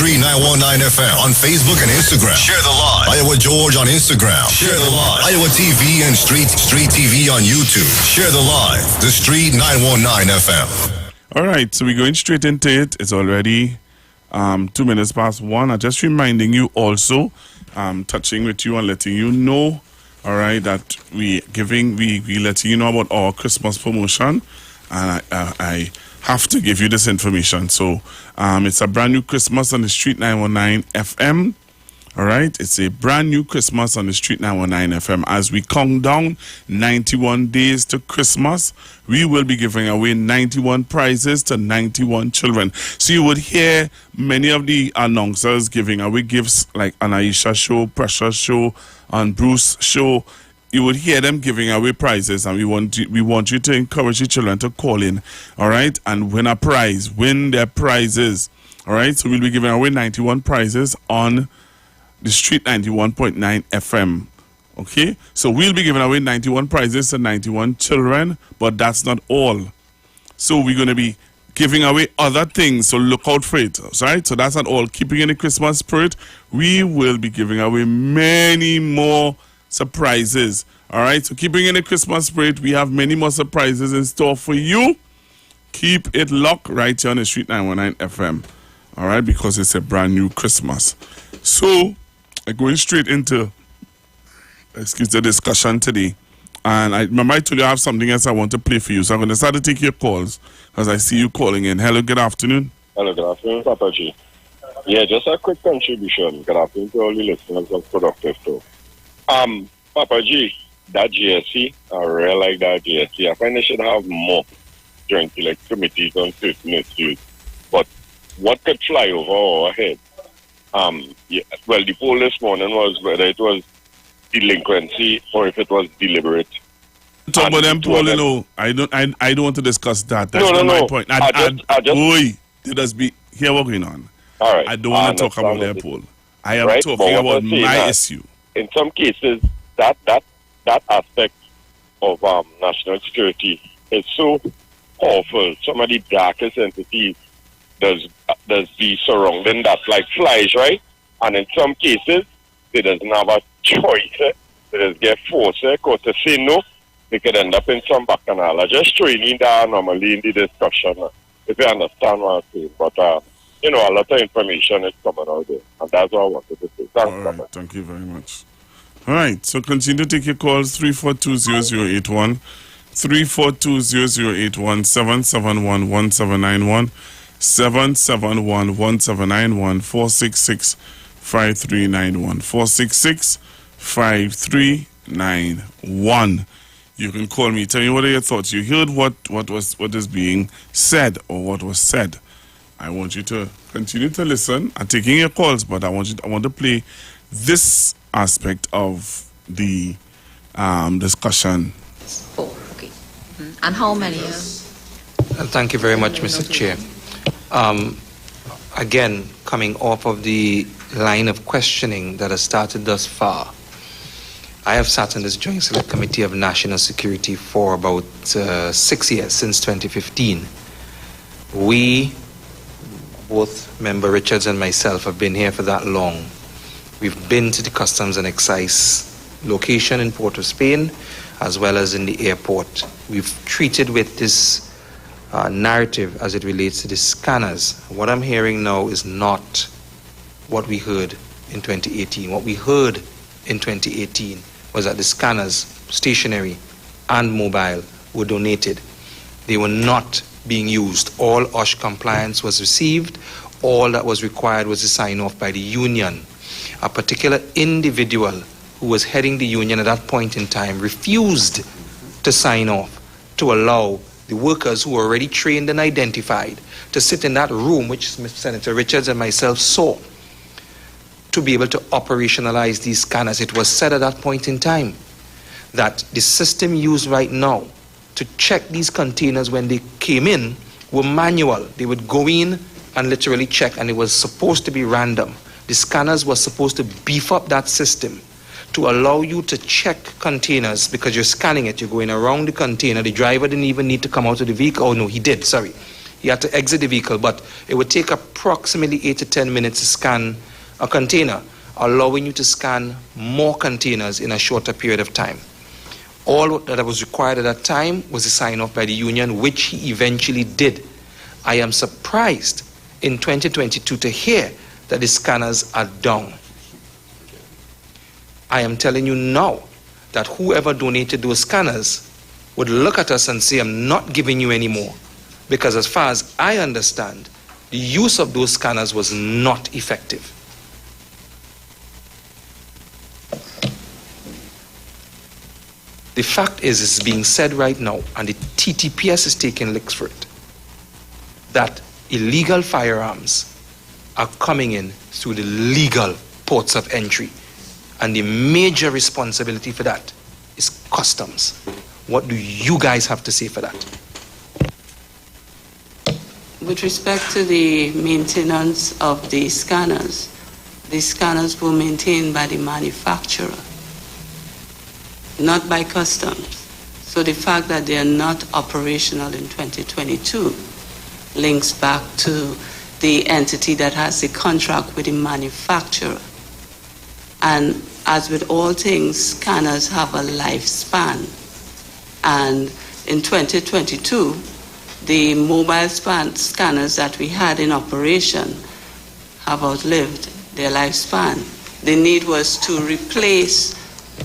Street 919 FM on Facebook and Instagram. Share the live. Iowa George on Instagram. Share the live. Iowa TV and Street TV on YouTube. Share the live. The Street 919 FM. All right, so we're going straight into it. It's already 2 minutes past 1. I'm just reminding you also, touching with you and letting you know, all right, that we letting you know about our Christmas promotion, and I have to give you this information. So it's a brand new Christmas on the Street 919 FM. All right, it's a brand new Christmas on the Street 919 FM. As we count down 91 days to Christmas, we will be giving away 91 prizes to 91 children. So you would hear many of the announcers giving away gifts like on Aisha show, Precious show, on Bruce show. You would hear them giving away prizes, and we want you to encourage your children to call in, all right, and win a prize, win their prizes, all right. So we'll be giving away 91 prizes on the Street 91.9 FM. Okay, so we'll be giving away 91 prizes to 91 children, but that's not all. So we're going to be giving away other things, so look out for it. Right? So that's not all. Keeping in the Christmas spirit, we will be giving away many more surprises. All right, so keeping in the Christmas spirit, we have many more surprises in store for you. Keep it locked right here on the Street 919 FM. All right, because it's a brand new Christmas. So going straight into the discussion today, and I remember I told you I have something else I want to play for you, so I'm going to start to take your calls because I see you calling in. Hello, good afternoon. Hello, good afternoon, Papa G. Yeah, just a quick contribution. Good afternoon to all the listeners of Productive Talk. Papa G, that GSC, I really like that GSC. I find they should have more joint select committees on certain issues. But what could fly over our head? Yeah, well, the poll this morning was whether it was delinquency or if it was deliberate. Talk about them polling. No, I don't want to discuss that. That's not my point. Let us be here. What's going on? All right. I don't want to talk about their poll. I am talking about my issue. In some cases, that aspect of national security is so powerful. Some of the darkest entities does be surrounding that like flies, right? And in some cases, they doesn't have a choice. They just get forced, because to say no, they could end up in some bacchanal. Just training down normally in the discussion, if you understand what I'm saying. But, a lot of information is coming out there. And that's what I wanted to say. Thanks, all right, thank you very much. All right, so continue to take your calls, 342-0081, 342-0081, 771-1791, 771-1791, 466-5391, 466-5391. You can call me. Tell me what are your thoughts. You heard what is being said or what was said. I want you to continue to listen. I'm taking your calls, but I want to play this aspect of the discussion. Oh, okay. And how many? Thank you very much, Mr. Chair. Again, coming off of the line of questioning that has started thus far, I have sat in this Joint Select Committee of National Security for about 6 years, since 2015. We, both Member Richards and myself, have been here for that long. We've been to the Customs and Excise location in Port of Spain, as well as in the airport. We've treated with this narrative as it relates to the scanners. What I'm hearing now is not what we heard in 2018. What we heard in 2018 was that the scanners, stationary and mobile, were donated. They were not being used. All OSH compliance was received. All that was required was a sign off by the union. A particular individual who was heading the union at that point in time refused to sign off to allow the workers who were already trained and identified to sit in that room, which Senator Richards and myself saw, to be able to operationalize these scanners. It was said at that point in time that the system used right now to check these containers when they came in were manual. They would go in and literally check, and it was supposed to be random. The scanners were supposed to beef up that system to allow you to check containers, because you're scanning it, you're going around the container. The driver didn't even need to come out of the vehicle. Oh no, he did, sorry. He had to exit the vehicle, but it would take approximately 8 to 10 minutes to scan a container, allowing you to scan more containers in a shorter period of time. All that was required at that time was a sign-off by the union, which he eventually did. I am surprised in 2022 to hear that the scanners are down. I am telling you now that whoever donated those scanners would look at us and say, I'm not giving you any more. Because as far as I understand, the use of those scanners was not effective. The fact is, it's being said right now, and the TTPS is taking licks for it, that illegal firearms are coming in through the legal ports of entry. And the major responsibility for that is customs. What do you guys have to say for that? With respect to the maintenance of the scanners were maintained by the manufacturer, not by customs. So the fact that they are not operational in 2022 links back to the entity that has the contract with the manufacturer. And as with all things, scanners have a lifespan. And in 2022, the mobile scanners that we had in operation have outlived their lifespan. The need was to replace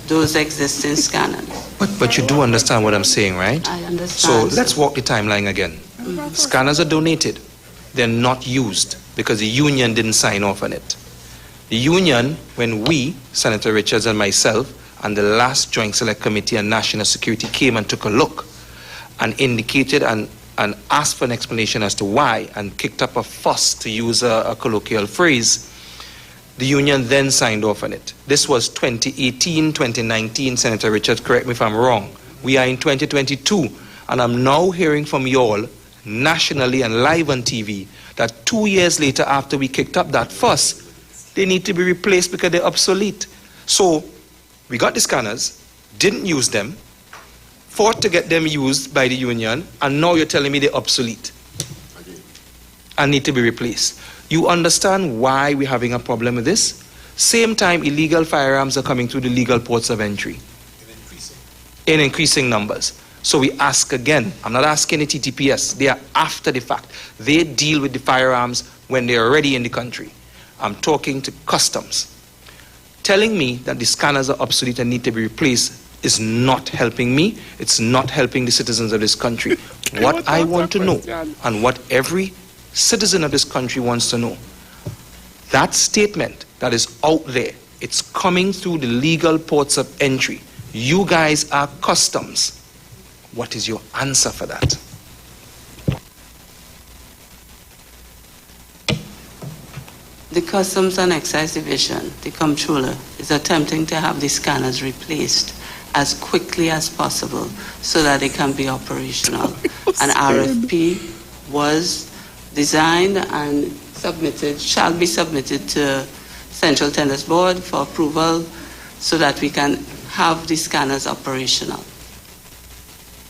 those existing scanners. But you do understand what I'm saying, right? I understand. So let's walk the timeline again. Scanners are donated. They're not used because the union didn't sign off on it. The union, when we, Senator Richards and myself, and the last Joint Select Committee on National Security came and took a look and indicated and asked for an explanation as to why and kicked up a fuss, to use a colloquial phrase, the union then signed off on it. This was 2018, 2019, Senator Richards, correct me if I'm wrong. We are in 2022, and I'm now hearing from you all, nationally and live on TV, that 2 years later after we kicked up that fuss, they need to be replaced because they're obsolete. So we got the scanners, didn't use them, fought to get them used by the union, and now you're telling me they're obsolete and need to be replaced. You understand why we're having a problem with this? Same time, illegal firearms are coming through the legal ports of entry in increasing numbers. So we ask again, I'm not asking the TTPS, they are after the fact. They deal with the firearms when they're already in the country. I'm talking to customs. Telling me that the scanners are obsolete and need to be replaced is not helping me. It's not helping the citizens of this country. What I want to know, and what every citizen of this country wants to know, that statement that is out there, it's coming through the legal ports of entry. You guys are customs. What is your answer for that? The Customs and Excise Division, the comptroller, is attempting to have the scanners replaced as quickly as possible so that they can be operational. An RFP was designed and submitted, shall be submitted to Central Tenders Board for approval so that we can have the scanners operational.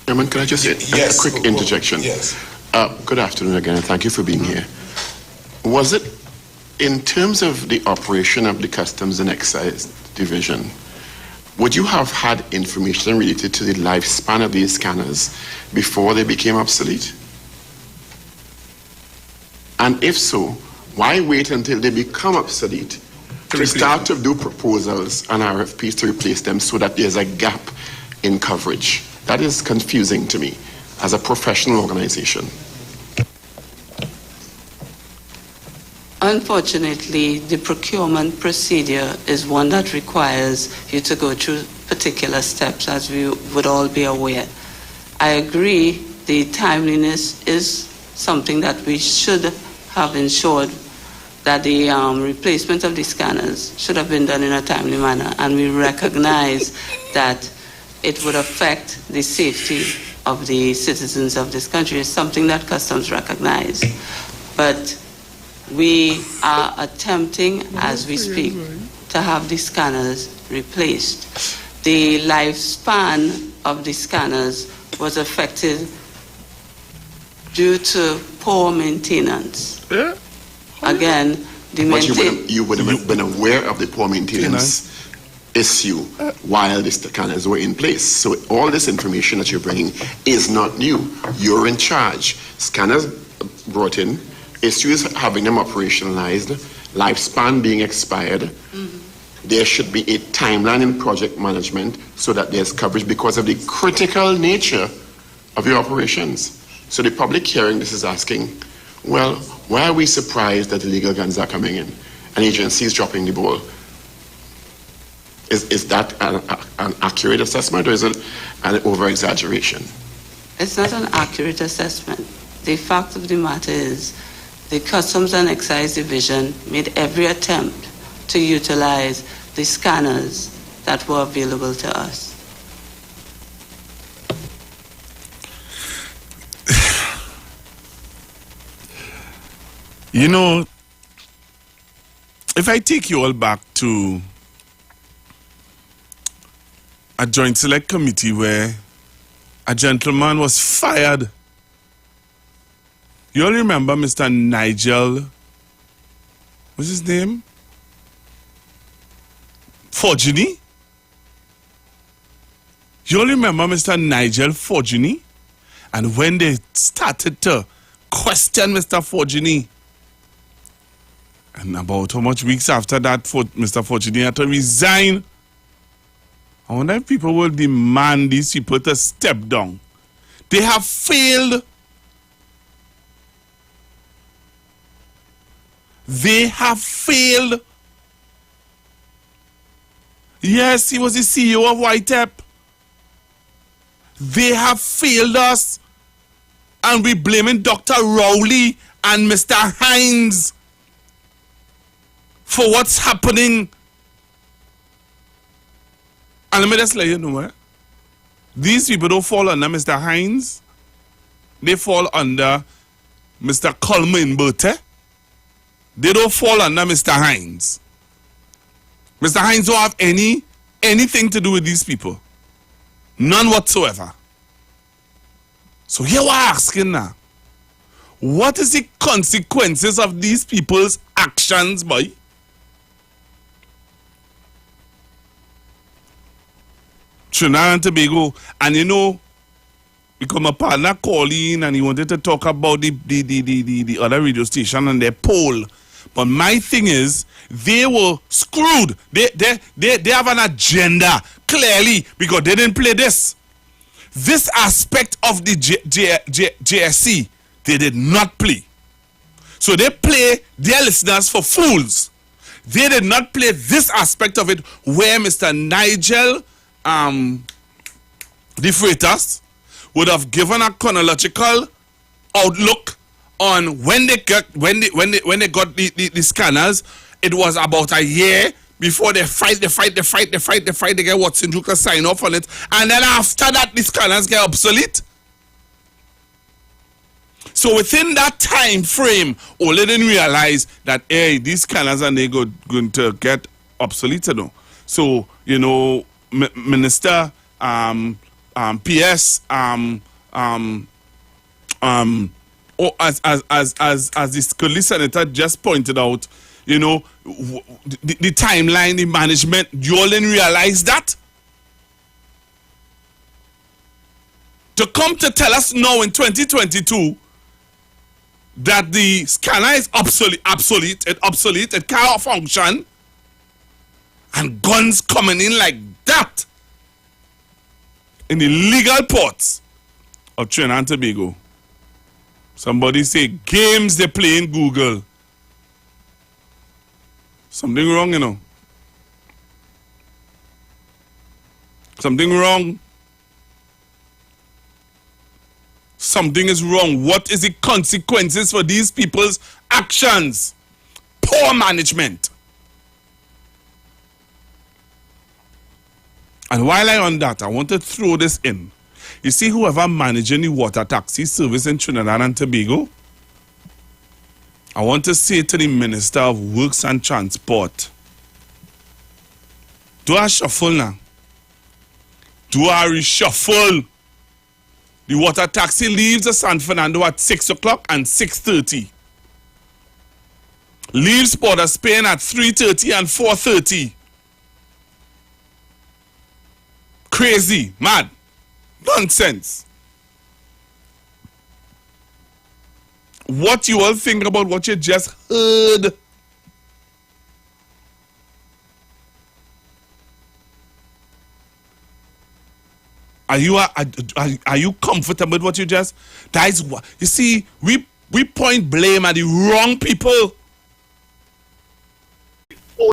Chairman, can I just a quick interjection? Yes. Good afternoon again, and thank you for being here. Was it, in terms of the operation of the Customs and Excise Division, would you have had information related to the lifespan of these scanners before they became obsolete? And if so, why wait until they become obsolete to start to do proposals and RFPs to replace them so that there's a gap in coverage? That is confusing to me as a professional organization. Unfortunately, the procurement procedure is one that requires you to go through particular steps, as we would all be aware. I agree the timeliness is something that we should have ensured, that the replacement of the scanners should have been done in a timely manner, and we recognize that it would affect the safety of the citizens of this country. It's something that Customs recognize. But we are attempting, as we speak, to have the scanners replaced. The lifespan of the scanners was affected due to poor maintenance. Yeah. Again, but you would have been aware of the poor maintenance issue while the scanners were in place. So all this information that you're bringing is not new. You're in charge. Scanners brought in, issues having them operationalized, lifespan being expired. Mm-hmm. There should be a timeline in project management so that there's coverage because of the critical nature of your operations. So the public hearing this is asking, well, why are we surprised that illegal guns are coming in and agencies dropping the ball? Is that an accurate assessment or is it an over-exaggeration? It's not an accurate assessment. The fact of the matter is the Customs and Excise Division made every attempt to utilize the scanners that were available to us. You know, if I take you all back to a joint select committee where a gentleman was fired. You all remember Mr. Nigel, what's his name? Forgini? You all remember Mr. Nigel Forgini? And when they started to question Mr. Forgini, and about how much weeks after that Mr. Forgini had to resign, I wonder if people will demand these people to step down. They have failed. They have failed. Yes, he was the CEO of YTEP. They have failed us. And we're blaming Dr. Rowley and Mr. Hines for what's happening. And let me just let you know, these people don't fall under Mr. Hines. They fall under Mr. Coleman Berthe. They don't fall under Mr. Hines. Mr. Hines don't have anything to do with these people. None whatsoever. So here we're asking now, what is the consequences of these people's actions, boy? Trinidad and Tobago, and you know, because my partner called in and he wanted to talk about the other radio station and their poll. But my thing is, they were screwed. They have an agenda, clearly, because they didn't play this. This aspect of the JSC, they did not play. So they play their listeners for fools. They did not play this aspect of it where Mr. Nigel the Freitas would have given a chronological outlook on when they got the scanners. It was about a year before they fight, they get Watson Duke sign off on it, and then after that the scanners get obsolete. So within that time frame, Ole didn't realize that these scanners and they going to get obsolete now. So you know, Minister PS as the Scully Senator just pointed out, you know, the timeline, the management, you all didn't realize that? To come to tell us now in 2022 that the scanner is obsolete, it can't function, and guns coming in like that in the legal ports of Trinidad and Tobago. Somebody say games they play in Google. Something wrong, you know. Something wrong. Something is wrong. What is the consequences for these people's actions? Poor management. And while I'm on that, I want to throw this in. You see, whoever managing the water taxi service in Trinidad and Tobago, I want to say to the Minister of Works and Transport, do a shuffle now. Do a reshuffle. The water taxi leaves the San Fernando at 6 o'clock and 6:30. Leaves Port of Spain at 3:30 and 4:30. Crazy, mad, nonsense. What you all think about what you just heard? Are you comfortable with what you just? That is what you see. We point blame at the wrong people.